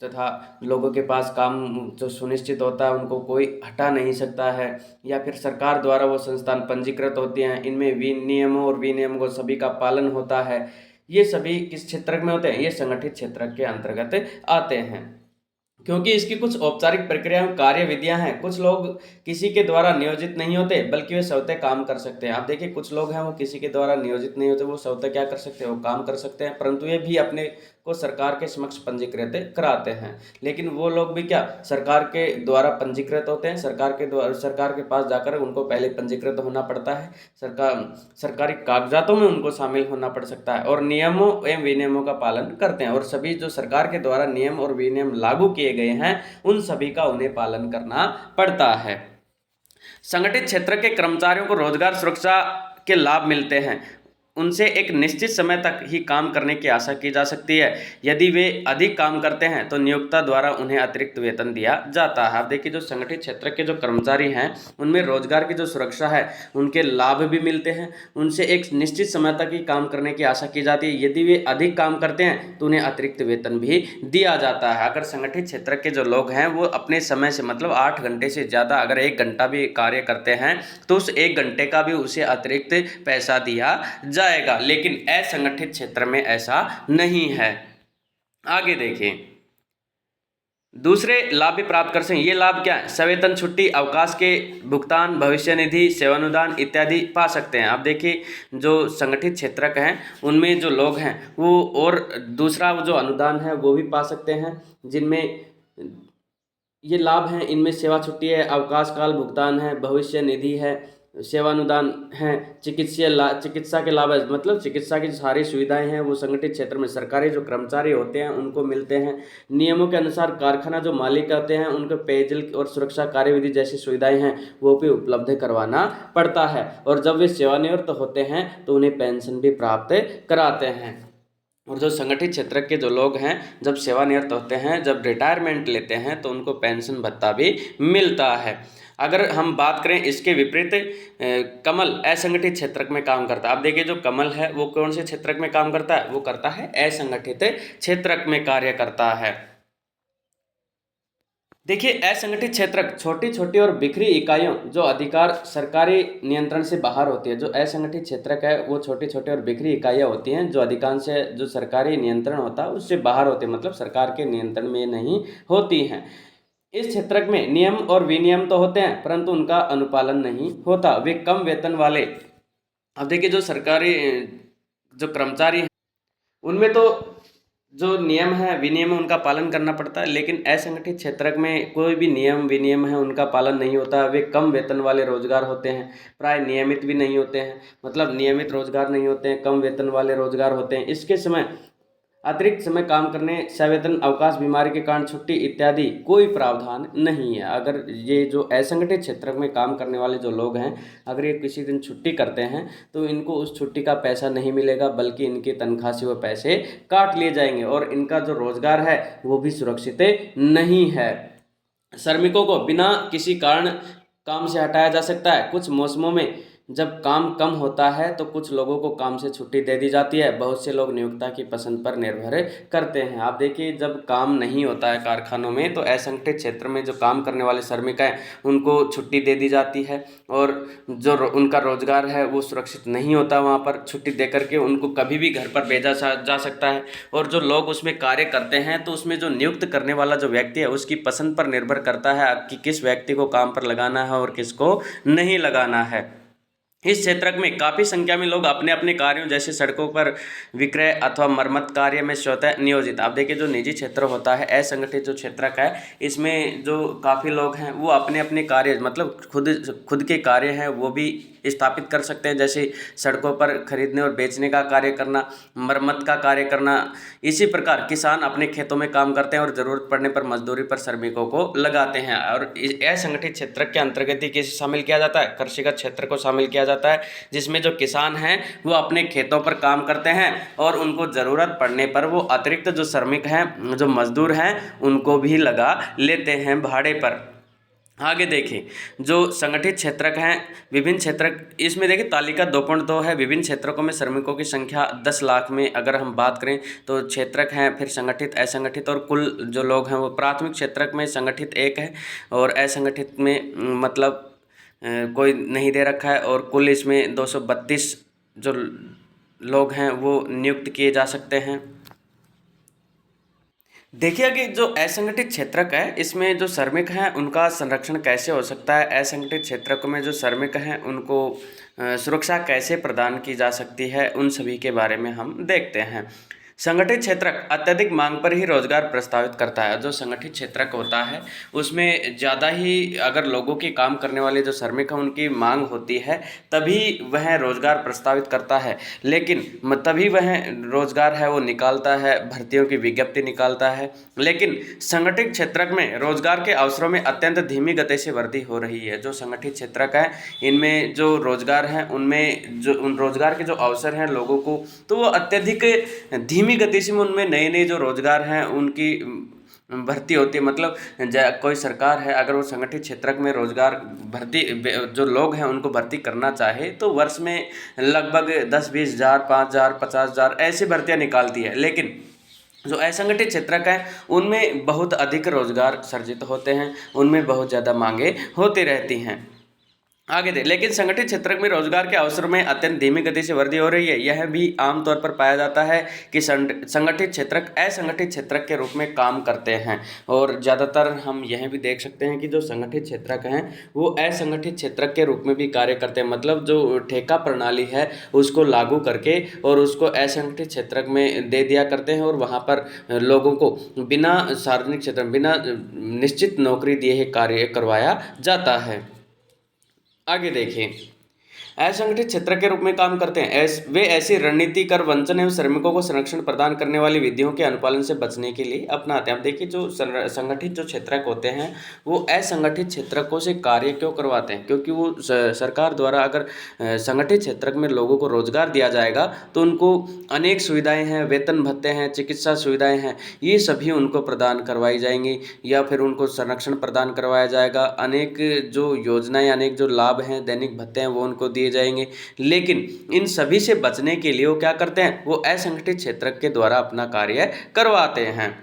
तथा लोगों के पास काम जो सुनिश्चित होता है उनको कोई हटा नहीं सकता है, या फिर सरकार द्वारा वो संस्थान पंजीकृत होते हैं, इनमें नियमों और विनियमों को सभी का पालन होता है, ये सभी किस क्षेत्र में होते हैं, ये संगठित क्षेत्र के अंतर्गत आते हैं। क्योंकि इसकी कुछ औपचारिक प्रक्रिया कार्य विधियां हैं। कुछ लोग किसी के द्वारा नियोजित नहीं होते, बल्कि वे स्वतः काम कर सकते हैं। आप देखिए, कुछ लोग हैं वो किसी के द्वारा नियोजित नहीं होते, वो स्वतः क्या कर सकते हैं, वो काम कर सकते हैं, परंतु ये भी अपने को सरकार के समक्ष पंजीकृत कराते हैं। लेकिन वो लोग भी क्या सरकार के द्वारा पंजीकृत होते हैं, सरकार के पास जाकर उनको पहले पंजीकृत होना पड़ता है, सरकारी कागजातों में उनको शामिल होना पड़ सकता है, और नियमों एवं विनियमों का पालन करते हैं। और सभी जो सरकार के द्वारा नियम और विनियम लागू किए गए हैं, उन सभी का उन्हें पालन करना पड़ता है। संगठित क्षेत्र के कर्मचारियों को रोजगार सुरक्षा के लाभ मिलते हैं। उनसे एक निश्चित समय तक ही काम करने की आशा की जा सकती है। यदि वे अधिक काम करते हैं तो नियोक्ता द्वारा उन्हें अतिरिक्त वेतन दिया जाता है। आप देखिए, जो संगठित क्षेत्र के जो कर्मचारी हैं उनमें रोजगार की जो सुरक्षा है, उनके लाभ भी मिलते हैं, उनसे एक निश्चित समय तक ही काम करने की आशा की जाती है। यदि वे अधिक काम करते हैं तो उन्हें अतिरिक्त वेतन भी दिया जाता है। अगर संगठित क्षेत्र के जो लोग हैं वो अपने समय से मतलब 8 घंटे से ज़्यादा अगर 1 घंटा भी कार्य करते हैं तो उस 1 घंटे का भी उसे अतिरिक्त पैसा दिया जाएगा। लेकिन असंगठित क्षेत्र में ऐसा नहीं है। आगे देखिए, दूसरे लाभ भी प्राप्त कर सकते हैं। ये लाभ क्या है, सवेतन छुट्टी, अवकाश के भुगतान, भविष्य निधि, सेवानुदान इत्यादि पा सकते हैं। आप देखिए, जो संगठित क्षेत्रक हैं उनमें जो लोग हैं वो और दूसरा जो अनुदान है वो भी पा सकते हैं, जिनमें ये लाभ हैं। इनमें सेवा छुट्टी है, अवकाश काल भुगतान है, भविष्य निधि है, सेवानुदान है, चिकित्सा के लाभ है, मतलब चिकित्सा की सारी सुविधाएं हैं वो संगठित क्षेत्र में सरकारी जो कर्मचारी होते हैं उनको मिलते हैं। नियमों के अनुसार कारखाना जो मालिक होते हैं उनको पेयजल और सुरक्षा कार्यविधि जैसी सुविधाएं हैं वो भी उपलब्ध करवाना पड़ता है। और जब वे सेवानिवृत्त होते हैं तो उन्हें पेंशन भी प्राप्त कराते हैं। और जो संगठित क्षेत्र के जो लोग हैं जब सेवानिवृत्त होते हैं, जब रिटायरमेंट लेते हैं तो उनको पेंशन भत्ता भी मिलता है। अगर हम बात करें इसके विपरीत, कमल असंगठित क्षेत्र में काम करता है। आप देखिए, जो कमल है वो कौन से क्षेत्र में काम करता है, वो करता है असंगठित क्षेत्र में कार्य करता है। देखिए, असंगठित क्षेत्र छोटी छोटी और बिखरी इकाइयों जो अधिकार सरकारी नियंत्रण से बाहर होती है। जो असंगठित क्षेत्र है वो छोटी छोटी और बिखरी इकाइयाँ होती हैं जो अधिकांश जो सरकारी नियंत्रण होता है उससे बाहर होती है, मतलब सरकार के नियंत्रण में नहीं होती हैं। इस क्षेत्र में नियम और विनियम तो होते हैं परंतु उनका अनुपालन नहीं होता। वे कम वेतन वाले, अब देखिए जो सरकारी जो कर्मचारी हैं उनमें तो जो नियम है विनियम है उनका पालन करना पड़ता है, लेकिन असंगठित क्षेत्र में कोई भी नियम विनियम है उनका पालन नहीं होता। वे कम वेतन वाले रोजगार होते हैं, प्राय नियमित भी नहीं होते हैं, मतलब नियमित रोजगार नहीं होते हैं, कम वेतन वाले रोजगार होते हैं। इसके समय अतिरिक्त समय काम करने, सवेतन अवकाश, बीमारी के कारण छुट्टी इत्यादि कोई प्रावधान नहीं है। अगर ये जो असंगठित क्षेत्र में काम करने वाले जो लोग हैं अगर ये किसी दिन छुट्टी करते हैं तो इनको उस छुट्टी का पैसा नहीं मिलेगा, बल्कि इनकी तनख्वाह से वो पैसे काट लिए जाएंगे और इनका जो रोजगार है वो भी सुरक्षित नहीं है। श्रमिकों को बिना किसी कारण काम से हटाया जा सकता है। कुछ मौसमों में जब काम कम होता है तो कुछ लोगों को काम से छुट्टी दे दी जाती है। बहुत से लोग नियोक्ता की पसंद पर निर्भर करते हैं। आप देखिए, जब काम नहीं होता है कारखानों में तो असंगठित क्षेत्र में जो काम करने वाले श्रमिक हैं उनको छुट्टी दे दी जाती है, और जो उनका रोजगार है वो सुरक्षित नहीं होता। वहाँ पर छुट्टी दे करके उनको कभी भी घर पर भेजा जा सकता है। और जो लोग उसमें कार्य करते हैं तो उसमें जो नियुक्त करने वाला जो व्यक्ति है उसकी पसंद पर निर्भर करता है कि किस व्यक्ति को काम पर लगाना है और किसको नहीं लगाना है। इस क्षेत्र में काफ़ी संख्या में लोग अपने अपने कार्यों जैसे सड़कों पर विक्रय अथवा मरम्मत कार्य में स्वतः नियोजित। आप देखिए जो निजी क्षेत्र होता है, असंगठित जो क्षेत्र का है, इसमें जो काफ़ी लोग हैं वो अपने अपने कार्य मतलब खुद के कार्य हैं वो भी स्थापित कर सकते हैं, जैसे सड़कों पर खरीदने और बेचने का कार्य करना, मरम्मत का कार्य करना। इसी प्रकार किसान अपने खेतों में काम करते हैं और ज़रूरत पड़ने पर मजदूरी पर श्रमिकों को लगाते हैं। और असंगठित क्षेत्र के अंतर्गत ही किसे शामिल किया जाता है? कृषिगत क्षेत्र को शामिल किया जाता है, जिसमें जो किसान हैं वो अपने खेतों पर काम करते हैं और उनको ज़रूरत पड़ने पर वो अतिरिक्त जो श्रमिक हैं, जो मजदूर हैं, उनको भी लगा लेते हैं भाड़े पर। आगे देखें जो संगठित क्षेत्रक हैं, विभिन्न क्षेत्रक, इसमें देखिए तालिका 2.2 है। विभिन्न क्षेत्रकों में श्रमिकों की संख्या 10 लाख में अगर हम बात करें तो क्षेत्रक हैं, फिर संगठित, असंगठित और कुल जो लोग हैं वो प्राथमिक क्षेत्रक में संगठित 1 है और असंगठित में मतलब कोई नहीं दे रखा है, और कुल इसमें 232 जो लोग हैं वो नियुक्त किए जा सकते हैं। देखिए कि जो असंगठित क्षेत्रक है इसमें जो श्रमिक हैं उनका संरक्षण कैसे हो सकता है, असंगठित क्षेत्रक में जो श्रमिक हैं उनको सुरक्षा कैसे प्रदान की जा सकती है, उन सभी के बारे में हम देखते हैं। संगठित क्षेत्रक अत्यधिक मांग पर ही रोजगार प्रस्तावित करता है। जो संगठित क्षेत्रक होता है उसमें ज़्यादा ही अगर लोगों के काम करने वाले जो श्रमिक हैं उनकी मांग होती है तभी वह रोजगार प्रस्तावित करता है, लेकिन तभी वह रोजगार है वो निकालता है, भर्तियों की विज्ञप्ति निकालता है। लेकिन संगठित क्षेत्रक में रोजगार के अवसरों में अत्यंत धीमी गति से वृद्धि हो रही है। जो संगठित क्षेत्रक है इनमें जो रोजगार है उनमें जो उन रोजगार के जो अवसर हैं लोगों को, तो वो अत्यधिक धीमी गति से उनमें नए नए जो रोजगार हैं उनकी भर्ती होती है। मतलब कोई सरकार है अगर वो संगठित क्षेत्रक में रोजगार भर्ती जो लोग हैं उनको भर्ती करना चाहे तो वर्ष में लगभग 10-20 हज़ार, 5,000, 50,000 ऐसी भर्तियां निकालती है। लेकिन जो असंगठित क्षेत्रक है उनमें बहुत अधिक रोजगार सर्जित होते हैं, उनमें बहुत ज़्यादा मांगे होती रहती हैं। आगे दे लेकिन संगठित क्षेत्र में रोजगार के अवसर में अत्यंत धीमी गति से वृद्धि हो रही है। यह भी आमतौर पर पाया जाता है कि संगठित क्षेत्रक असंगठित क्षेत्रक के रूप में काम करते हैं, और ज़्यादातर हम यह भी देख सकते हैं कि जो संगठित क्षेत्रक हैं वो असंगठित क्षेत्रक के रूप में भी कार्य करते हैं। मतलब जो ठेका प्रणाली है उसको लागू करके और उसको असंगठित क्षेत्रक में दे दिया करते हैं, और वहाँ पर लोगों को बिना सार्वजनिक क्षेत्र बिना निश्चित नौकरी दिए ही कार्य करवाया जाता है। आगे देखिए असंगठित क्षेत्र के रूप में काम करते हैं वे ऐसी रणनीति, कर, वंचन एवं श्रमिकों को संरक्षण प्रदान करने वाली विधियों के अनुपालन से बचने के लिए अपनाते हैं। अब देखिए जो संगठित जो क्षेत्रक होते हैं वो असंगठित क्षेत्रकों से कार्य क्यों करवाते हैं, क्योंकि वो सरकार द्वारा अगर संगठित क्षेत्रक में लोगों को रोजगार दिया जाएगा तो उनको अनेक सुविधाएँ हैं, वेतन भत्ते हैं, चिकित्सा सुविधाएँ हैं, ये सभी उनको प्रदान करवाई जाएंगी या फिर उनको संरक्षण प्रदान करवाया जाएगा। अनेक जो योजनाएँ, अनेक जो लाभ हैं, दैनिक भत्ते हैं वो उनको दिए जाएंगे। लेकिन इन सभी से बचने के लिए वो क्या करते हैं, वो असंगठित क्षेत्र के द्वारा अपना कार्य करवाते हैं।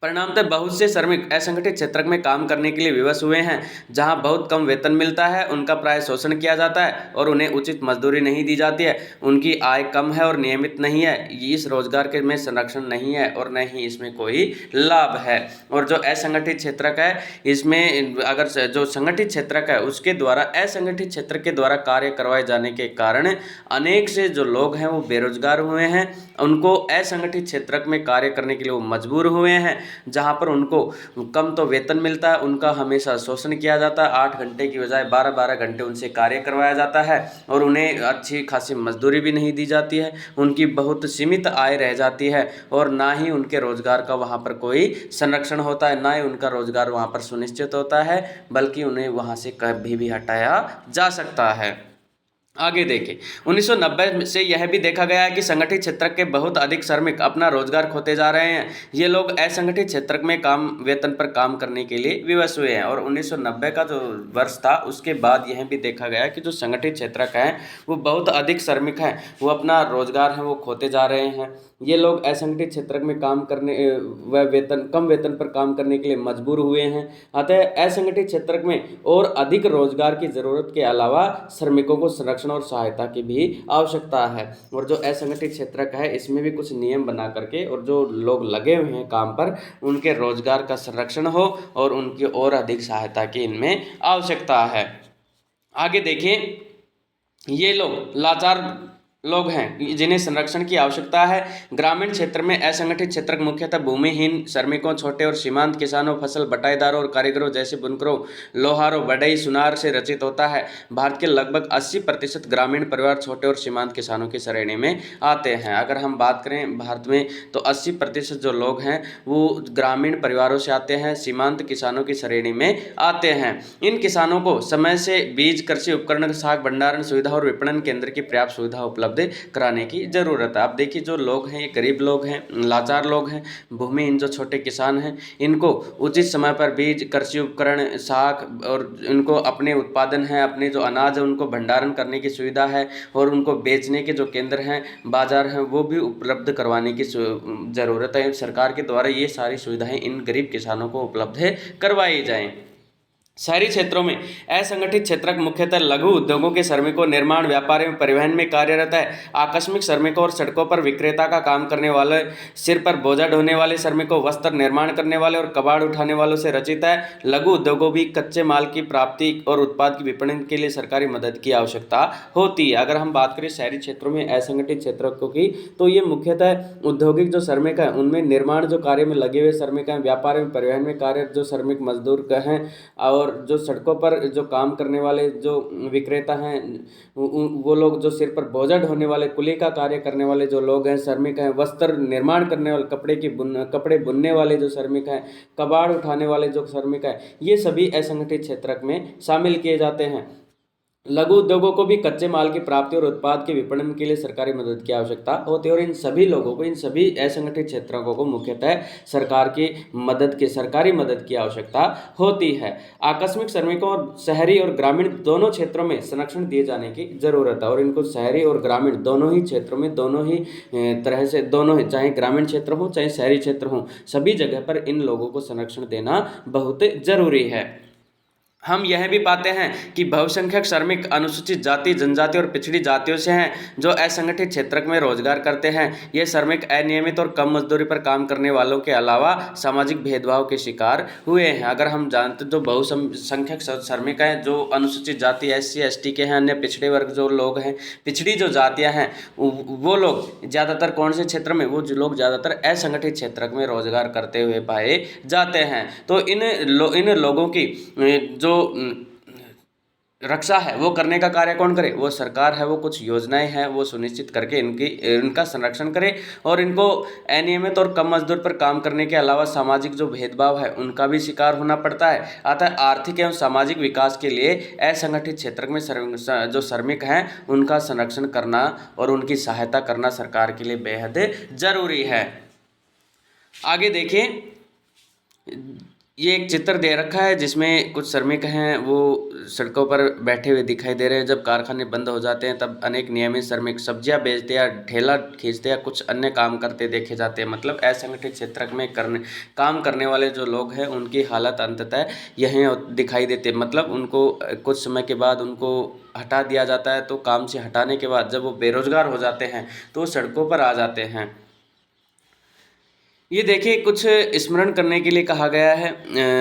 परिणामतः बहुत से श्रमिक असंगठित क्षेत्र में काम करने के लिए विवश हुए हैं, जहां बहुत कम वेतन मिलता है, उनका प्राय शोषण किया जाता है और उन्हें उचित मजदूरी नहीं दी जाती है, उनकी आय कम है और नियमित नहीं है, इस रोजगार के में संरक्षण नहीं है और न ही इसमें कोई लाभ है। और जो असंगठित क्षेत्र है इसमें अगर जो संगठित क्षेत्र है उसके द्वारा असंगठित क्षेत्र के द्वारा कार्य करवाए जाने के कारण अनेक से जो लोग हैं वो बेरोजगार हुए हैं, उनको असंगठित क्षेत्र में कार्य करने के लिए वो मजबूर हुए हैं, जहां पर उनको कम तो वेतन मिलता है, उनका हमेशा शोषण किया जाता है, 8 घंटे की बजाय 12-12 घंटे उनसे कार्य करवाया जाता है और उन्हें अच्छी खासी मजदूरी भी नहीं दी जाती है, उनकी बहुत सीमित आय रह जाती है और ना ही उनके रोजगार का वहां पर कोई संरक्षण होता है, ना ही उनका रोजगार वहां पर सुनिश्चित होता है, बल्कि उन्हें वहां से कभी भी हटाया जा सकता है। आगे देखें 1990 से यह भी देखा गया है कि संगठित क्षेत्र के बहुत अधिक श्रमिक अपना रोजगार खोते जा रहे हैं। ये लोग असंगठित क्षेत्र में काम वेतन पर काम करने के लिए विवश हुए हैं, और 1990 का जो वर्ष था उसके बाद यह भी देखा गया कि जो संगठित क्षेत्र का है वो बहुत अधिक श्रमिक हैं, वो अपना रोजगार है वो खोते जा रहे हैं। ये लोग असंगठित क्षेत्र में काम करने व कम वेतन पर काम करने के लिए मजबूर हुए हैं। अतः असंगठित क्षेत्र में और अधिक रोजगार की जरूरत के अलावा श्रमिकों को संरक्षण और सहायता की भी आवश्यकता है। और जो असंगठित क्षेत्र का है इसमें भी कुछ नियम बना करके और जो लोग लगे हुए हैं काम पर उनके रोजगार का संरक्षण हो और उनकी और अधिक सहायता की इनमें आवश्यकता है। आगे देखिए ये लोग लाचार लोग हैं जिन्हें संरक्षण की आवश्यकता है। ग्रामीण क्षेत्र में असंगठित क्षेत्र मुख्यतः भूमिहीन श्रमिकों, छोटे और सीमांत किसानों, फसल बटाईदारों और कारीगरों जैसे बुनकरों, लोहारों, बढ़ई, सुनार से रचित होता है। भारत के लगभग 80% ग्रामीण परिवार छोटे और सीमांत किसानों की श्रेणी में आते हैं। अगर हम बात करें भारत में, तो 80% जो लोग हैं वो ग्रामीण परिवारों से आते हैं, सीमांत किसानों की श्रेणी में आते हैं। इन किसानों को समय से बीज, कृषि उपकरण, साख भंडारण सुविधा और विपणन केंद्र की पर्याप्त सुविधा उपलब्ध कराने की जरूरत है। आप देखिए, जो लोग हैं ये गरीब लोग हैं, लाचार लोग हैं, भूमिहीन जो छोटे किसान हैं, इनको उचित समय पर बीज, कृषि उपकरण, साख और इनको अपने उत्पादन है, अपने जो अनाज है उनको भंडारण करने की सुविधा है और उनको बेचने के जो केंद्र हैं, बाजार हैं, वो भी उपलब्ध करवाने की ज़रूरत है। सरकार के द्वारा ये सारी सुविधाएं इन गरीब किसानों को उपलब्ध करवाई जाएं। शहरी क्षेत्रों में असंगठित क्षेत्र मुख्यतः लघु उद्योगों के श्रमिकों, निर्माण, व्यापार एवं परिवहन में कार्यरत है। आकस्मिक श्रमिकों और सड़कों पर विक्रेता का काम करने वाले, सिर पर बोझा ढोने वाले श्रमिकों, वस्त्र निर्माण करने वाले और कबाड़ उठाने वालों से रचित है। लघु उद्योगों भी कच्चे माल की प्राप्ति और उत्पाद की विपणन के लिए सरकारी मदद की आवश्यकता होती है। अगर हम बात करें शहरी क्षेत्रों में असंगठित क्षेत्रों की, तो ये मुख्यतः औद्योगिक जो श्रमिक हैं उनमें निर्माण जो कार्य में लगे हुए श्रमिक हैं, व्यापार एवं परिवहन में कार्य जो श्रमिक मजदूर हैं, और जो सड़कों पर जो काम करने वाले जो विक्रेता हैं, वो लोग जो सिर पर बोझा ढोने वाले, कुली का कार्य करने वाले जो लोग हैं, श्रमिक हैं, वस्त्र निर्माण करने वाले, कपड़े बुनने वाले जो श्रमिक हैं, कबाड़ उठाने वाले जो श्रमिक हैं, ये सभी असंगठित क्षेत्र में शामिल किए जाते हैं। लघु उद्योगों को भी कच्चे माल की प्राप्ति और उत्पाद के विपणन के लिए सरकारी मदद की आवश्यकता होती है और इन सभी लोगों को, इन सभी असंगठित क्षेत्रों को मुख्यतः सरकारी मदद की आवश्यकता होती है। आकस्मिक श्रमिकों और शहरी और ग्रामीण दोनों क्षेत्रों में संरक्षण दिए जाने की जरूरत है और इनको शहरी और ग्रामीण दोनों ही क्षेत्रों में, दोनों ही तरह से, दोनों ही, चाहे ग्रामीण क्षेत्र हो चाहे शहरी क्षेत्र हो, सभी जगह पर इन लोगों को संरक्षण देना बहुत जरूरी है। हम यह भी पाते हैं कि बहुसंख्यक श्रमिक अनुसूचित जाति, जनजाति और पिछड़ी जातियों से हैं जो असंगठित क्षेत्र में रोजगार करते हैं। ये श्रमिक अनियमित और कम मजदूरी पर काम करने वालों के अलावा सामाजिक भेदभाव के शिकार हुए हैं। अगर हम जानते, जो बहुसंख्यक श्रमिक हैं जो अनुसूचित जाति, SC ST के हैं, अन्य पिछड़े वर्ग जो लोग हैं, पिछड़ी जो जातियाँ हैं, वो लोग ज़्यादातर कौन से क्षेत्र में, वो जो लोग ज़्यादातर असंगठित क्षेत्र में रोजगार करते हुए पाए जाते हैं। तो इन लोगों की जो रक्षा है वो करने का कार्य कौन करे? वो सरकार है, वो कुछ योजनाएं हैं वो सुनिश्चित करके इनका संरक्षण करे और इनको अनियमित और कम मजदूर पर काम करने के अलावा सामाजिक जो भेदभाव है उनका भी शिकार होना पड़ता है। अतः आर्थिक एवं सामाजिक विकास के लिए असंगठित क्षेत्र में जो श्रमिक हैं उनका संरक्षण करना और उनकी सहायता करना सरकार के लिए बेहद जरूरी है। आगे देखिए, ये एक चित्र दे रखा है जिसमें कुछ श्रमिक हैं वो सड़कों पर बैठे हुए दिखाई दे रहे हैं। जब कारखाने बंद हो जाते हैं तब अनेक नियमित श्रमिक सब्जियां बेचते या ठेला खींचते या कुछ अन्य काम करते देखे जाते हैं। मतलब असंगठित क्षेत्र में काम करने वाले जो लोग हैं उनकी हालत अंततः यहीं दिखाई देती है। मतलब उनको कुछ समय के बाद उनको हटा दिया जाता है, तो काम से हटाने के बाद जब वो बेरोजगार हो जाते हैं तो वो सड़कों पर आ जाते हैं। ये देखिए, कुछ स्मरण करने के लिए कहा गया है,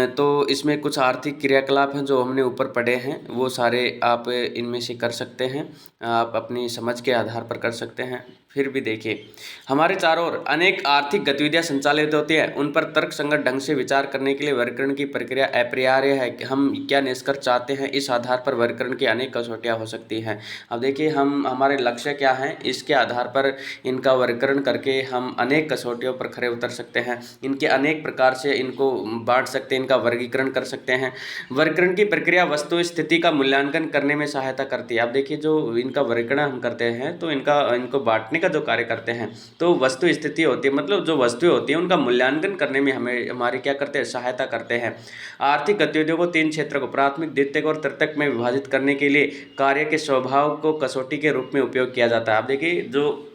तो इसमें कुछ आर्थिक क्रियाकलाप हैं जो हमने ऊपर पढ़े हैं, वो सारे आप इनमें से कर सकते हैं, आप अपनी समझ के आधार पर कर सकते हैं। फिर भी देखिए, हमारे चारों ओर अनेक आर्थिक गतिविधियां संचालित होती है, उन पर तर्कसंगत ढंग से विचार करने के लिए वर्गीकरण की प्रक्रिया अपरिहार्य है कि हम क्या निष्कर्ष चाहते हैं, इस आधार पर वर्गीकरण की अनेक कसौटियां हो सकती हैं। अब देखिए, हमारे लक्ष्य क्या हैं, इसके आधार पर इनका वर्गीकरण करके हम अनेक कसौटियों पर खरे उतर सकते हैं। इनके अनेक प्रकार से इनको बांट सकते हैं, इनका वर्गीकरण कर सकते हैं। वर्गीकरण की प्रक्रिया वस्तु स्थिति का मूल्यांकन करने में सहायता करती है। अब देखिए, जो इनका वर्गीकरण हम करते हैं तो इनको बांटने का जो कार्य करते हैं, तो वस्तु स्थिति होती है, मतलब जो वस्तुएं होती हैं उनका मूल्यांकन करने में हमारे क्या करते हैं, सहायता करते हैं। आर्थिक गतिविधियों को 3 क्षेत्र को प्राथमिक, द्वितीयक और तृतीयक में विभाजित करने के लिए कार्य के स्वभाव को कसौटी के रूप में उपयोग किया जाता है। अब देखिए, जो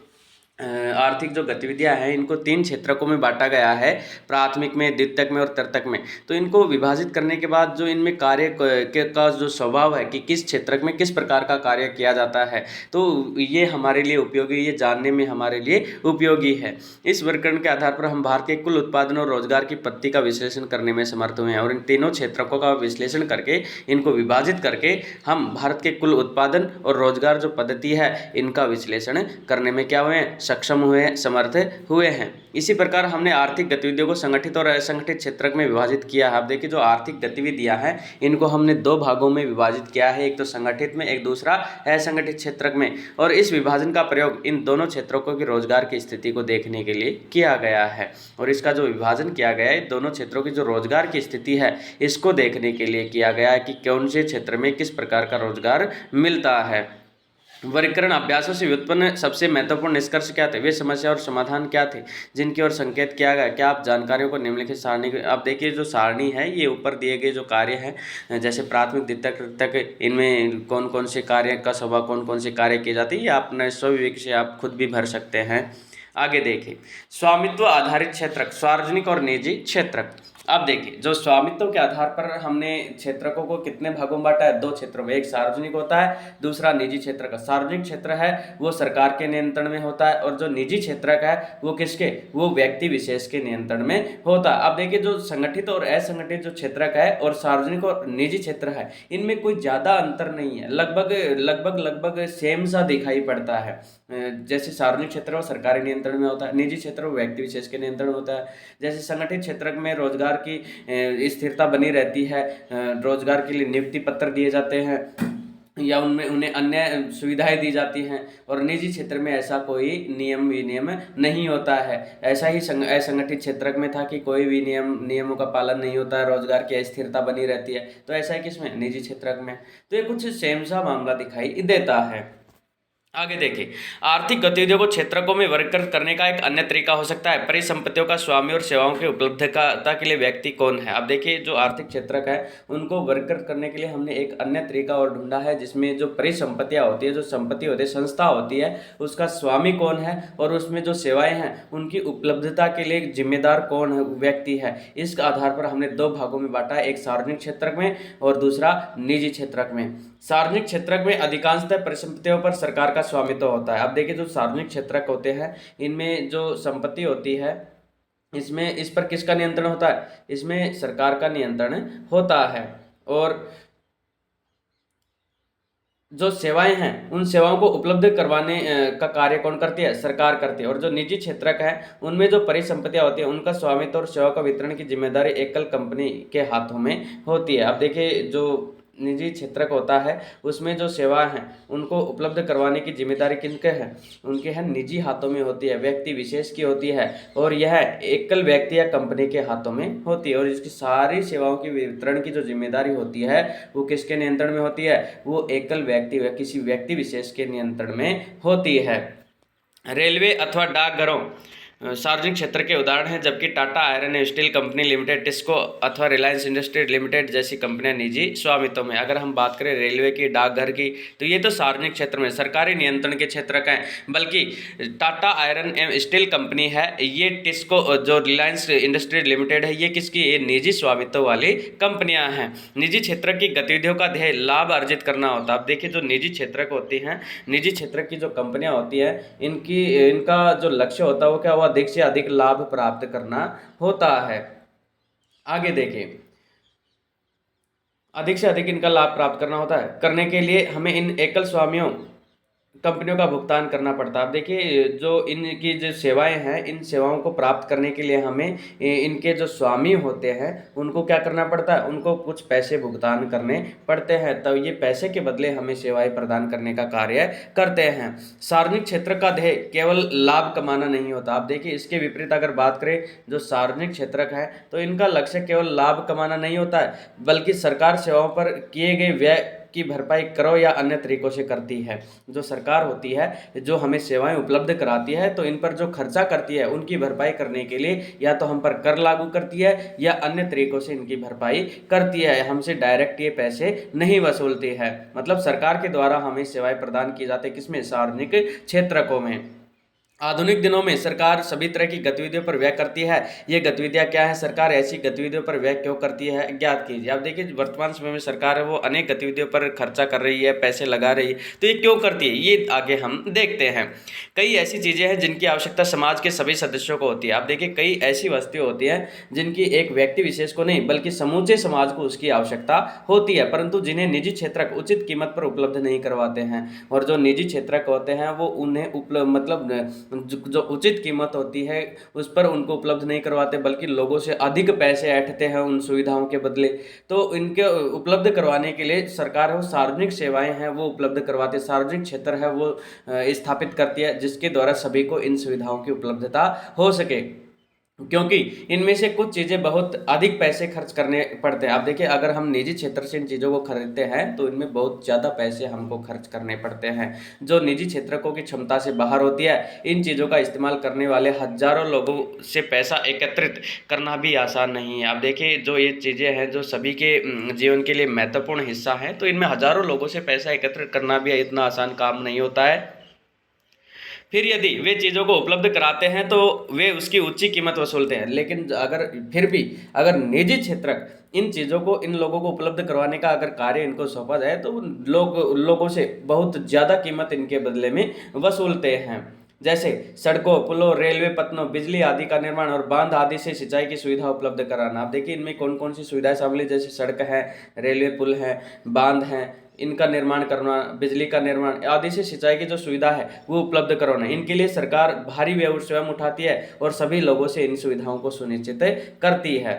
आर्थिक जो गतिविधियां हैं इनको 3 क्षेत्रकों में बांटा गया है, प्राथमिक में, द्वितीयक में और तृतीयक में। तो इनको विभाजित करने के बाद जो इनमें कार्य का जो स्वभाव है कि किस क्षेत्रक में किस प्रकार का कार्य किया जाता है, तो ये हमारे लिए उपयोगी, ये जानने में हमारे लिए उपयोगी है। इस वर्गीकरण के आधार पर हम भारत के कुल उत्पादन और रोजगार की पत्ती का विश्लेषण करने में समर्थ हुए हैं, और इन तीनों क्षेत्रकों का विश्लेषण करके, इनको विभाजित करके हम भारत के कुल उत्पादन और रोजगार जो पद्धति है इनका विश्लेषण करने में क्या हुए हैं, सक्षम हुए, समर्थ हुए हैं। इसी प्रकार हमने आर्थिक गतिविधियों को संगठित और असंगठित क्षेत्रक में विभाजित किया है। आप देखिए जो आर्थिक गतिविधियां हैं इनको हमने 2 भागों में विभाजित किया है, एक तो संगठित में, एक दूसरा असंगठित क्षेत्रक में। और इस विभाजन का प्रयोग इन दोनों क्षेत्रकों की रोजगार की स्थिति को देखने के लिए किया गया है। और इसका जो विभाजन किया गया है दोनों क्षेत्रों की जो रोजगार की स्थिति है इसको देखने के लिए किया गया है कि कौन से क्षेत्र में किस प्रकार का रोजगार मिलता है। वर्गीकरण अभ्यासों से व्युत्पन्न सबसे महत्वपूर्ण निष्कर्ष क्या थे, वे समस्या और समाधान क्या थे जिनकी ओर संकेत किया गया। क्या आप जानकारियों को निम्नलिखित सारणी, आप देखिए जो सारणी है ये ऊपर दिए गए जो कार्य हैं जैसे प्राथमिक, द्वितीयक, तृतीयक, इनमें कौन कौन से कार्य का स्वभाव, कौन कौन से कार्य किए जाते हैं, ये अपने स्वविवेक से आप खुद भी भर सकते हैं। आगे देखिए स्वामित्व आधारित क्षेत्रक, सार्वजनिक और निजी क्षेत्रक। अब देखिए जो स्वामित्व के आधार पर हमने क्षेत्रकों को कितने भागों में बांटा है, 2 क्षेत्रों में, एक सार्वजनिक होता है, दूसरा निजी क्षेत्र का। सार्वजनिक क्षेत्र है वो सरकार के नियंत्रण में होता है, और जो निजी क्षेत्रक है वो किसके, वो व्यक्ति विशेष के नियंत्रण में होता है। अब देखिए जो संगठित और असंगठित जो क्षेत्रक है और सार्वजनिक और निजी क्षेत्र है इनमें कोई ज्यादा अंतर नहीं है, लगभग सेम सा दिखाई पड़ता है। जैसे सार्वजनिक क्षेत्र वो सरकारी नियंत्रण में होता है, निजी क्षेत्र वो व्यक्ति विशेष के नियंत्रण में होता है। जैसे संगठित क्षेत्र में रोजगार की स्थिरता बनी रहती है, रोजगार के लिए नियुक्ति पत्र दिए जाते हैं या उनमें उन्हें अन्य सुविधाएं दी जाती हैं, और निजी क्षेत्र में ऐसा कोई नियम विनियम नहीं होता है। ऐसा ही असंगठित क्षेत्र में था कि कोई भी नियमों का पालन नहीं होता है, रोजगार की अस्थिरता बनी रहती है। तो ऐसा है किसमें, निजी क्षेत्र में। तो ये कुछ सेम सा मामला दिखाई देता है। आगे देखिए आर्थिक गतिविधियों को क्षेत्रकों में वर्गीकृत करने का एक अन्य तरीका हो सकता है परिसंपत्तियों का स्वामी और सेवाओं की उपलब्धता के लिए व्यक्ति कौन है। अब देखिए जो आर्थिक क्षेत्रक है उनको वर्गीकृत करने के लिए हमने एक अन्य तरीका और ढूंढा है, जिसमें जो परिसंपत्तियां होती है, जो संपत्ति होती है, संस्था होती है, उसका स्वामी कौन है और उसमें जो सेवाएं हैं उनकी उपलब्धता के लिए जिम्मेदार कौन है, व्यक्ति है। इस आधार पर हमने 2 भागों में बांटा है, एक सार्वजनिक क्षेत्रक में और दूसरा निजी क्षेत्रक में। सार्वजनिक क्षेत्रक में अधिकांशतः परिसंपत्तियों पर सरकार का स्वामित्व होता है। अब देखिए जो सार्वजनिक क्षेत्रक होते हैं इनमें जो संपत्ति होती है इसमें इस पर किसका नियंत्रण होता है, इसमें सरकार का नियंत्रण होता है। और जो सेवाएं हैं उन सेवाओं को उपलब्ध करवाने का कार्य कौन करती है, सरकार करती है। और जो निजी क्षेत्रक है उनमें जो परिसंपत्तियां होती है उनका स्वामित्व और सेवा का वितरण की जिम्मेदारी एकल कंपनी के हाथों में होती है। अब देखिए जो निजी क्षेत्रक होता है उसमें जो सेवाएं हैं उनको उपलब्ध करवाने की जिम्मेदारी किनके है, उनके हैं निजी हाथों में होती है, व्यक्ति विशेष की होती है, और यह एकल व्यक्ति या कंपनी के हाथों में होती है। और इसकी सारी सेवाओं की वितरण की जो जिम्मेदारी होती है वो किसके नियंत्रण में होती है, वो एकल व्यक्ति या किसी व्यक्ति विशेष के नियंत्रण में होती है। रेलवे अथवा डाकघरों सार्वजनिक क्षेत्र के उदाहरण हैं, जबकि Tata iron and steel company limited, TISCO अथवा रिलायंस इंडस्ट्रीज लिमिटेड जैसी कंपनियां निजी स्वामित्व में। अगर हम बात करें रेलवे की, डाकघर की, तो ये तो सार्वजनिक क्षेत्र में सरकारी नियंत्रण के क्षेत्र का है, बल्कि Tata iron and steel company है, ये टिस्को जो रिलायंस इंडस्ट्रीज लिमिटेड है ये किसकी, ये निजी स्वामित्व वाली कंपनियाँ हैं। निजी क्षेत्र की गतिविधियों का ध्येय लाभ अर्जित करना होता है। अब देखिए जो निजी क्षेत्र होती हैं, निजी क्षेत्र की जो कंपनियाँ होती हैं इनका जो लक्ष्य होता है वो क्या, अधिक से अधिक लाभ प्राप्त करना होता है। आगे देखिए अधिक से अधिक इनका लाभ प्राप्त करना होता है, करने के लिए हमें इन एकल स्वामियों कंपनियों का भुगतान करना पड़ता है। अब देखिए जो इनकी जो सेवाएं हैं इन सेवाओं को प्राप्त करने के लिए हमें इनके जो स्वामी होते हैं उनको क्या करना पड़ता है, उनको कुछ पैसे भुगतान करने पड़ते हैं, तब ये पैसे के बदले हमें सेवाएं प्रदान करने का कार्य करते हैं। सार्वजनिक क्षेत्र का ध्येय केवल लाभ कमाना नहीं होता। आप देखिए इसके विपरीत अगर बात करें जो सार्वजनिक क्षेत्र है तो इनका लक्ष्य केवल लाभ कमाना नहीं होता है, बल्कि सरकार सेवाओं पर किए गए व्यय की भरपाई करो या अन्य तरीकों से करती है। जो सरकार होती है जो हमें सेवाएं उपलब्ध कराती है तो इन पर जो खर्चा करती है उनकी भरपाई करने के लिए या तो हम पर कर लागू करती है या अन्य तरीकों से इनकी भरपाई करती है, हमसे डायरेक्ट ये पैसे नहीं वसूलती है। मतलब सरकार के द्वारा हमें सेवाएं प्रदान की जाती है किसमें, सार्वजनिक क्षेत्रकों में। आधुनिक दिनों में सरकार सभी तरह की गतिविधियों पर व्यय करती है। ये गतिविधियां क्या है, सरकार ऐसी गतिविधियों पर व्यय क्यों करती है, ज्ञात कीजिए। आप देखिए वर्तमान समय में सरकार है वो अनेक गतिविधियों पर खर्चा कर रही है, पैसे लगा रही है। तो ये क्यों करती है, ये आगे हम देखते हैं। कई ऐसी चीज़ें हैं जिनकी आवश्यकता समाज के सभी सदस्यों को होती है। आप देखिए कई ऐसी वस्तुएं होती हैं जिनकी एक व्यक्ति विशेष को नहीं बल्कि समूचे समाज को उसकी आवश्यकता होती है, परंतु जिन्हें निजी क्षेत्रक उचित कीमत पर उपलब्ध नहीं करवाते हैं। और जो निजी क्षेत्रक होते हैं वो उन्हें उपलब्ध मतलब जो उचित कीमत होती है उस पर उनको उपलब्ध नहीं करवाते, बल्कि लोगों से अधिक पैसे ऐंठते हैं उन सुविधाओं के बदले। तो इनके उपलब्ध करवाने के लिए सरकार है वो सार्वजनिक सेवाएं हैं वो उपलब्ध करवाती है, सार्वजनिक क्षेत्र है वो स्थापित करती है, जिसके द्वारा सभी को इन सुविधाओं की उपलब्धता हो सके। क्योंकि इनमें से कुछ चीज़ें बहुत अधिक पैसे खर्च करने पड़ते हैं। आप देखिए अगर हम निजी क्षेत्र से इन चीज़ों को खरीदते हैं तो इनमें बहुत ज़्यादा पैसे हमको खर्च करने पड़ते हैं, जो निजी क्षेत्रकों की क्षमता से बाहर होती है। इन चीज़ों का इस्तेमाल करने वाले हजारों लोगों से पैसा एकत्रित करना भी आसान नहीं है। आप देखिए जो ये चीज़ें हैं जो सभी के जीवन के लिए महत्वपूर्ण हिस्सा हैं, तो इनमें हजारों लोगों से पैसा एकत्रित करना भी इतना आसान काम नहीं होता है। फिर यदि वे चीज़ों को उपलब्ध कराते हैं तो वे उसकी ऊंची कीमत वसूलते हैं, लेकिन अगर फिर भी अगर निजी क्षेत्रक इन चीज़ों को इन लोगों को उपलब्ध करवाने का अगर कार्य इनको सौंपा जाए तो लोगों से बहुत ज़्यादा कीमत इनके बदले में वसूलते हैं। जैसे सड़कों, पुलों, रेलवे पत्तनों, बिजली आदि का निर्माण और बांध आदि से सिंचाई की सुविधा उपलब्ध कराना। आप देखिए इनमें कौन कौन सी सुविधाएं शामिल है, जैसे सड़क है, रेलवे पुल है, बांध है, इनका निर्माण करना, बिजली का निर्माण आदि से सिंचाई की जो सुविधा है वो उपलब्ध करवाना। इनके लिए सरकार भारी व्यय स्वयं उठाती है और सभी लोगों से इन सुविधाओं को सुनिश्चित करती है।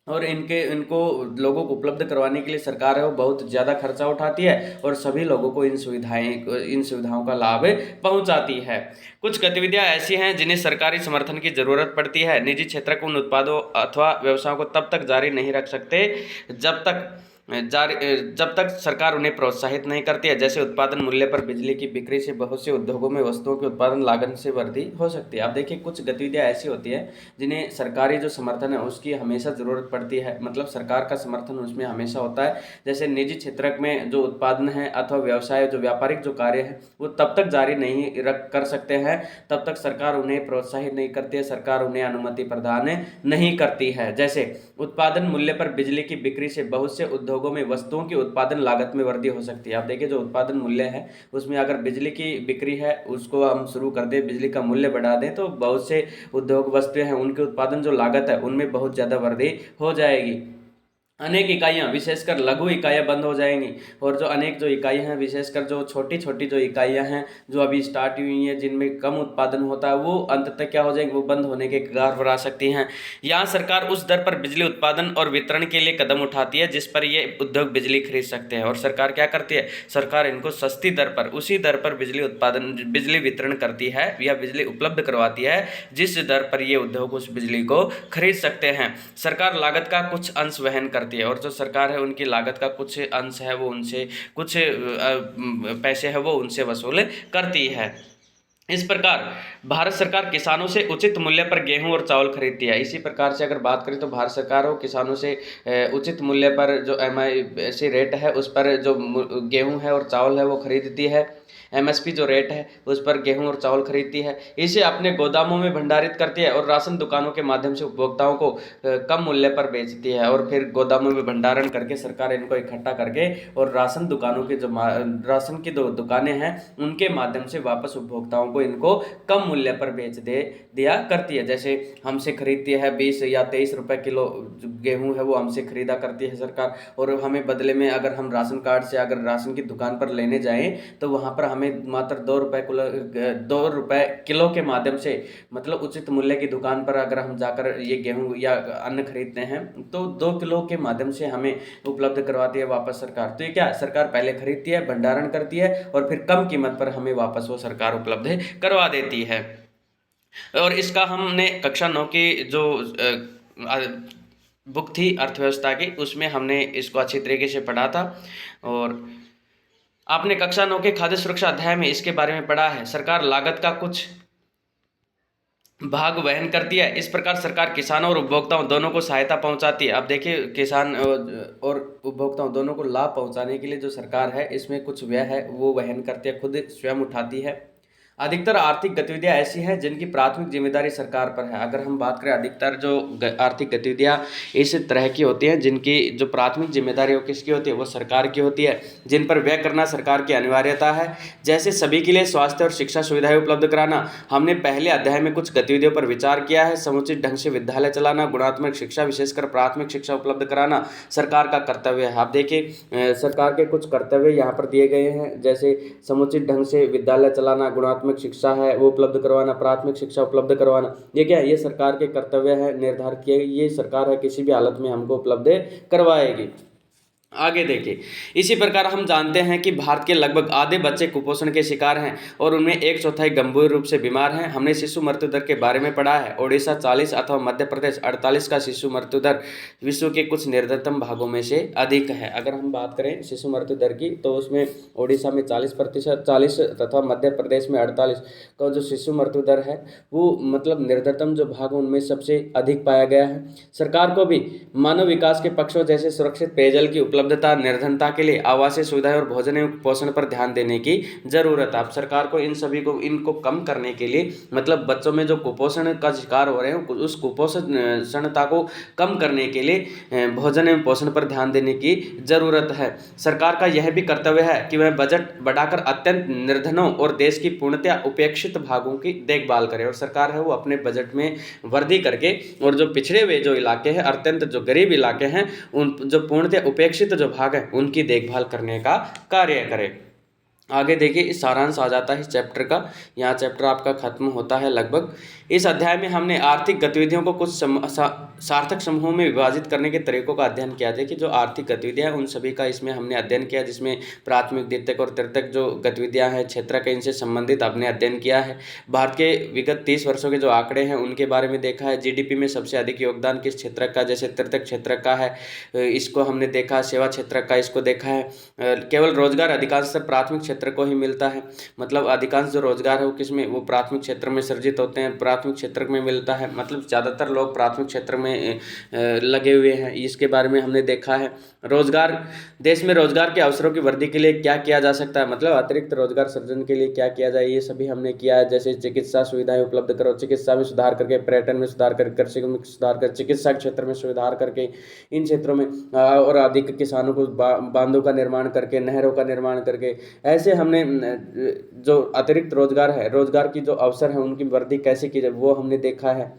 और इनको लोगों को उपलब्ध करवाने के लिए सरकार है वो बहुत ज़्यादा खर्चा उठाती है और सभी लोगों को इन सुविधाओं का लाभ पहुंचाती है। कुछ गतिविधियां ऐसी हैं जिन्हें सरकारी समर्थन की ज़रूरत पड़ती है। निजी क्षेत्र के उन उत्पादों अथवा व्यवसायों को तब तक जारी नहीं रख सकते जब तक जब तक सरकार उन्हें प्रोत्साहित नहीं करती है। जैसे उत्पादन मूल्य पर बिजली की बिक्री से बहुत से उद्योगों में वस्तुओं की उत्पादन लागत से वृद्धि हो सकती है। आप देखिए कुछ गतिविधियां ऐसी होती हैं जिन्हें सरकारी जो समर्थन है उसकी हमेशा ज़रूरत पड़ती है, मतलब सरकार का समर्थन उसमें हमेशा होता है। जैसे निजी क्षेत्र में जो उत्पादन है अथवा व्यवसाय जो व्यापारिक जो कार्य है वो तब तक जारी नहीं रख कर सकते हैं तब तक सरकार उन्हें प्रोत्साहित नहीं करती है, सरकार उन्हें अनुमति प्रदान नहीं करती है। जैसे उत्पादन मूल्य पर बिजली की बिक्री से बहुत से उद्योगों में वस्तुओं की उत्पादन लागत में वृद्धि हो सकती है। आप देखिए जो उत्पादन मूल्य है उसमें अगर बिजली की बिक्री है उसको हम शुरू कर दें, बिजली का मूल्य बढ़ा दें, तो बहुत से उद्योग वस्तुएं हैं उनके उत्पादन जो लागत है उनमें बहुत ज़्यादा वृद्धि हो जाएगी। अनेक इकाइयाँ विशेषकर लघु इकाइयाँ बंद हो जाएंगी और जो अनेक जो इकाइयाँ हैं विशेषकर जो छोटी छोटी जो इकाइयाँ हैं जो अभी स्टार्ट हुई हैं जिनमें कम उत्पादन होता है वो अंततः क्या हो जाएंगी, वो बंद होने के कगार पर आ सकती हैं। यहाँ सरकार उस दर पर बिजली उत्पादन और वितरण के लिए कदम उठाती है जिस पर ये उद्योग बिजली खरीद सकते हैं। और सरकार क्या करती है, सरकार इनको सस्ती दर पर उसी दर पर बिजली वितरण करती है या बिजली उपलब्ध करवाती है जिस दर पर ये उद्योग उस बिजली को खरीद सकते हैं। सरकार लागत का कुछ अंश वहन करती है और जो सरकार है उनकी लागत का कुछ अंश है वो उनसे कुछ पैसे है वो उनसे वसूल करती है। इस प्रकार भारत सरकार किसानों से उचित मूल्य पर गेहूं और चावल खरीदती है। इसी प्रकार से अगर बात करें तो भारत सरकार हो किसानों से उचित मूल्य पर जो MIP रेट है उस पर जो गेहूं है और चावल है वो खरीदती है। MSP जो रेट है उस पर गेहूं और चावल खरीदती है, इसे अपने गोदामों में भंडारित करती है और राशन दुकानों के माध्यम से उपभोक्ताओं को कम मूल्य पर बेचती है। और फिर गोदामों में भंडारण करके सरकार इनको इकट्ठा करके और राशन दुकानों के जो राशन की जो दुकानें हैं उनके माध्यम से वापस उपभोक्ताओं को इनको कम मूल्य पर बेच दिया करती है। जैसे हमसे खरीदती है 20 या 23 रुपए किलो गेहूं है वो हमसे खरीदा करती है सरकार, और हमें बदले में अगर हम राशन कार्ड से अगर राशन की दुकान पर लेने जाएं तो वहां पर हमें मात्र 2 रुपए किलो के माध्यम से, मतलब उचित मूल्य की दुकान पर अगर हम जाकर ये गेहूं या अन्न खरीदते हैं तो 2 किलो के माध्यम से हमें उपलब्ध करवाती है वापस सरकार। तो ये क्या, सरकार पहले खरीदती है, भंडारण करती है और फिर कम कीमत पर हमें वापस वो सरकार उपलब्ध करवा देती है। और इसका हमने कक्षा 9 की जो बुक थी अर्थव्यवस्था की उसमें हमने इसको अच्छी तरीके से पढ़ा था। और आपने कक्षा 9 के खाद्य सुरक्षा अध्याय में इसके बारे में पढ़ा है। सरकार लागत का कुछ भाग वहन करती है। इस प्रकार सरकार किसानों और उपभोक्ताओं दोनों को सहायता पहुंचाती है। अब देखिए किसान और उपभोक्ताओं दोनों को लाभ पहुंचाने के लिए जो सरकार है इसमें कुछ व्यय है वो वहन करती है, खुद स्वयं उठाती है। अधिकतर आर्थिक गतिविधियां ऐसी हैं जिनकी प्राथमिक जिम्मेदारी सरकार पर है। अगर हम बात करें अधिकतर जो आर्थिक गतिविधियां इस तरह की होती हैं जिनकी जो प्राथमिक जिम्मेदारी वो किसकी होती है, वो सरकार की होती है, जिन पर व्यय करना सरकार की अनिवार्यता है। जैसे सभी के लिए स्वास्थ्य और शिक्षा सुविधाएं उपलब्ध कराना। हमने पहले अध्याय में कुछ गतिविधियों पर विचार किया है। समुचित ढंग से विद्यालय चलाना, गुणात्मक शिक्षा विशेषकर प्राथमिक शिक्षा उपलब्ध कराना सरकार का कर्तव्य है। आप देखिए सरकार के कुछ कर्तव्य यहाँ पर दिए गए हैं, जैसे समुचित ढंग से विद्यालय चलाना, गुणात्मक शिक्षा है वो उपलब्ध करवाना, प्राथमिक शिक्षा उपलब्ध करवाना। ये क्या है, ये सरकार के कर्तव्य है, निर्धारित किए, ये सरकार है किसी भी हालत में हमको उपलब्ध करवाएगी। आगे देखिए, इसी प्रकार हम जानते हैं कि भारत के लगभग आधे बच्चे कुपोषण के शिकार हैं और उनमें एक चौथाई गंभीर रूप से बीमार हैं। हमने शिशु मृत्यु दर के बारे में पढ़ा है। ओडिशा 40 अथवा मध्य प्रदेश 48 का शिशु मृत्यु दर विश्व के कुछ निर्धनतम भागों में से अधिक है। अगर हम बात करें शिशु मृत्यु दर की तो उसमें ओडिशा में 40% 40 तथा मध्य प्रदेश में 48 का जो शिशु मृत्यु दर है वो मतलब निर्धनतम जो भाग उनमें सबसे अधिक पाया गया है। सरकार को भी मानव विकास के पक्षों जैसे सुरक्षित पेयजल की उपलब्धता, निर्धनता के लिए आवासीय सुविधाएं और भोजन एवं पोषण पर ध्यान देने की जरूरत है। अब सरकार को इन सभी को इनको कम करने के लिए मतलब बच्चों में जो कुपोषण का शिकार हो रहे हैं उस कुपोषणता को कम करने के लिए भोजन एवं पोषण पर ध्यान देने की जरूरत है। सरकार का यह भी कर्तव्य है कि वह बजट बढ़ाकर अत्यंत निर्धनों और देश की पूर्णतया उपेक्षित भागों की देखभाल करे। और सरकार है वो अपने बजट में वृद्धि करके और जो पिछड़े हुए जो इलाके हैं, अत्यंत जो गरीब इलाके हैं, उन जो पूर्णतः उपेक्षित जो भाग है उनकी देखभाल करने का कार्य करें। आगे देखिए, इस सारांश आ जाता है इस चैप्टर का। यहाँ चैप्टर आपका खत्म होता है लगभग। इस अध्याय में हमने आर्थिक गतिविधियों को कुछ सार्थक समूहों में विभाजित करने के तरीकों का अध्ययन किया। देखिए जो आर्थिक गतिविधियां हैं उन सभी का इसमें हमने अध्ययन किया, जिसमें प्राथमिक, द्वितीयक और तृतीयक जो गतिविधियां हैं क्षेत्रक इनसे संबंधित हमने अध्ययन किया है। भारत के विगत 30 वर्षों के जो आंकड़े हैं उनके बारे में देखा है। जीडीपी में सबसे अधिक योगदान किस क्षेत्रक का, जैसे तृतीयक क्षेत्रक का है, इसको हमने देखा। सेवा क्षेत्रक का इसको देखा है। केवल रोजगार अधिकांश प्राथमिक क्षेत्र को ही मिलता है, मतलब अधिकांश जो रोजगार है वो किसमें, वो प्राथमिक क्षेत्र में सृजित होते हैं, प्राथमिक क्षेत्र में मिलता है। मतलब ज़्यादातर लोग प्राथमिक क्षेत्र में लगे हुए हैं, इसके बारे में हमने देखा है। रोजगार, देश में रोजगार के अवसरों की वृद्धि के लिए क्या किया जा सकता है, मतलब अतिरिक्त रोजगार सृजन के लिए क्या किया जाए, ये सभी हमने किया है। जैसे चिकित्सा सुविधाएं उपलब्ध करो, चिकित्सा में सुधार करके, पर्यटन में सुधार करके, कृषि में सुधार कर, चिकित्सा क्षेत्र में सुधार करके, इन क्षेत्रों में और अधिक किसानों को बांधों का निर्माण करके, नहरों का निर्माण करके, ऐसे हमने जो अतिरिक्त रोजगार है, रोजगार की जो अवसर है उनकी वृद्धि कैसे की जाए वो हमने देखा है।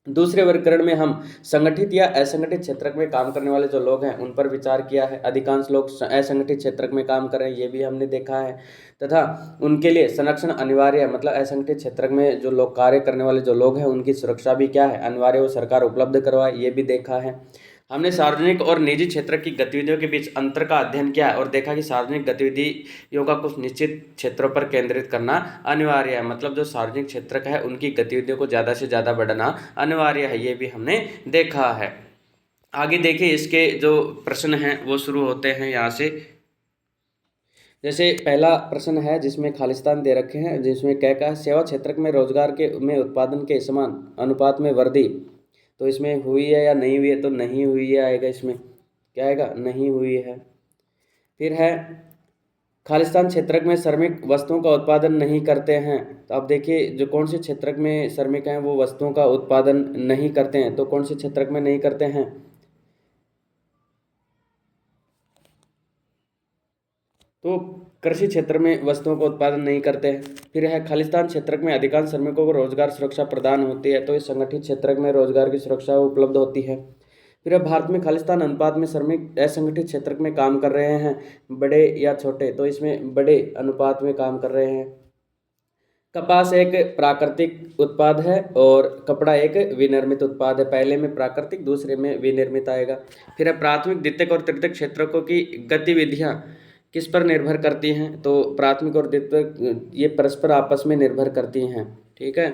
दूसरे वर्गीकरण में हम संगठित या असंगठित क्षेत्र में काम करने वाले जो लोग हैं उन पर विचार किया है। अधिकांश लोग असंगठित क्षेत्र में काम कर रहे हैं, ये भी हमने देखा है, तथा उनके लिए संरक्षण अनिवार्य है। मतलब असंगठित क्षेत्र में जो लोग कार्य करने वाले जो लोग हैं उनकी सुरक्षा भी क्या है, अनिवार्य, वो सरकार उपलब्ध करवाए, ये भी देखा है। हमने सार्वजनिक और निजी क्षेत्र की गतिविधियों के बीच अंतर का अध्ययन किया और देखा कि सार्वजनिक गतिविधियों का कुछ निश्चित क्षेत्रों पर केंद्रित करना अनिवार्य है। मतलब जो सार्वजनिक क्षेत्र का है उनकी गतिविधियों को ज़्यादा से ज़्यादा बढ़ाना अनिवार्य है, ये भी हमने देखा है। आगे देखिए, इसके जो प्रश्न हैं वो शुरू होते हैं यहाँ से। जैसे पहला प्रश्न है जिसमें खालिस्तान दे रखे हैं, जिसमें क्या कहा, सेवा क्षेत्र में रोजगार के में उत्पादन के समान अनुपात में वृद्धि, तो इसमें हुई है या नहीं हुई है, तो नहीं हुई है आएगा, इसमें क्या आएगा, नहीं हुई है। फिर है खालिस्तान क्षेत्र में श्रमिक वस्तुओं का उत्पादन नहीं करते हैं, तो अब देखिए जो कौन से क्षेत्र में श्रमिक हैं वो वस्तुओं का उत्पादन नहीं करते हैं, तो कौन से क्षेत्र में नहीं करते हैं, तो कृषि क्षेत्र में वस्तुओं का उत्पादन नहीं करते हैं। फिर है खालिस्तान क्षेत्र में अधिकांश श्रमिकों को रोजगार सुरक्षा प्रदान होती है, तो इस संगठित क्षेत्र में रोजगार की सुरक्षा उपलब्ध होती है। फिर भारत में खालिस्तान अनुपात में श्रमिक असंगठित क्षेत्र में काम कर रहे हैं, बड़े या छोटे, तो इसमें बड़े अनुपात में काम कर रहे हैं। कपास एक प्राकृतिक उत्पाद है और कपड़ा एक विनिर्मित उत्पाद है। पहले में प्राकृतिक, दूसरे में विनिर्मित आएगा। फिर है प्राथमिक, द्वितीयक और तृतीयक क्षेत्रों की गतिविधियां किस पर निर्भर करती हैं, तो प्राथमिक और द्वितीयक ये परस्पर आपस में निर्भर करती हैं। ठीक है,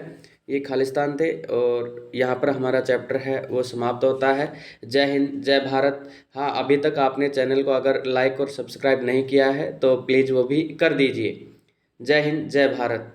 ये खालिस्तान थे और यहाँ पर हमारा चैप्टर है वो समाप्त होता है। जय हिंद, जय भारत। हाँ, अभी तक आपने चैनल को अगर लाइक और सब्सक्राइब नहीं किया है तो प्लीज़ वो भी कर दीजिए। जय हिंद, जय भारत।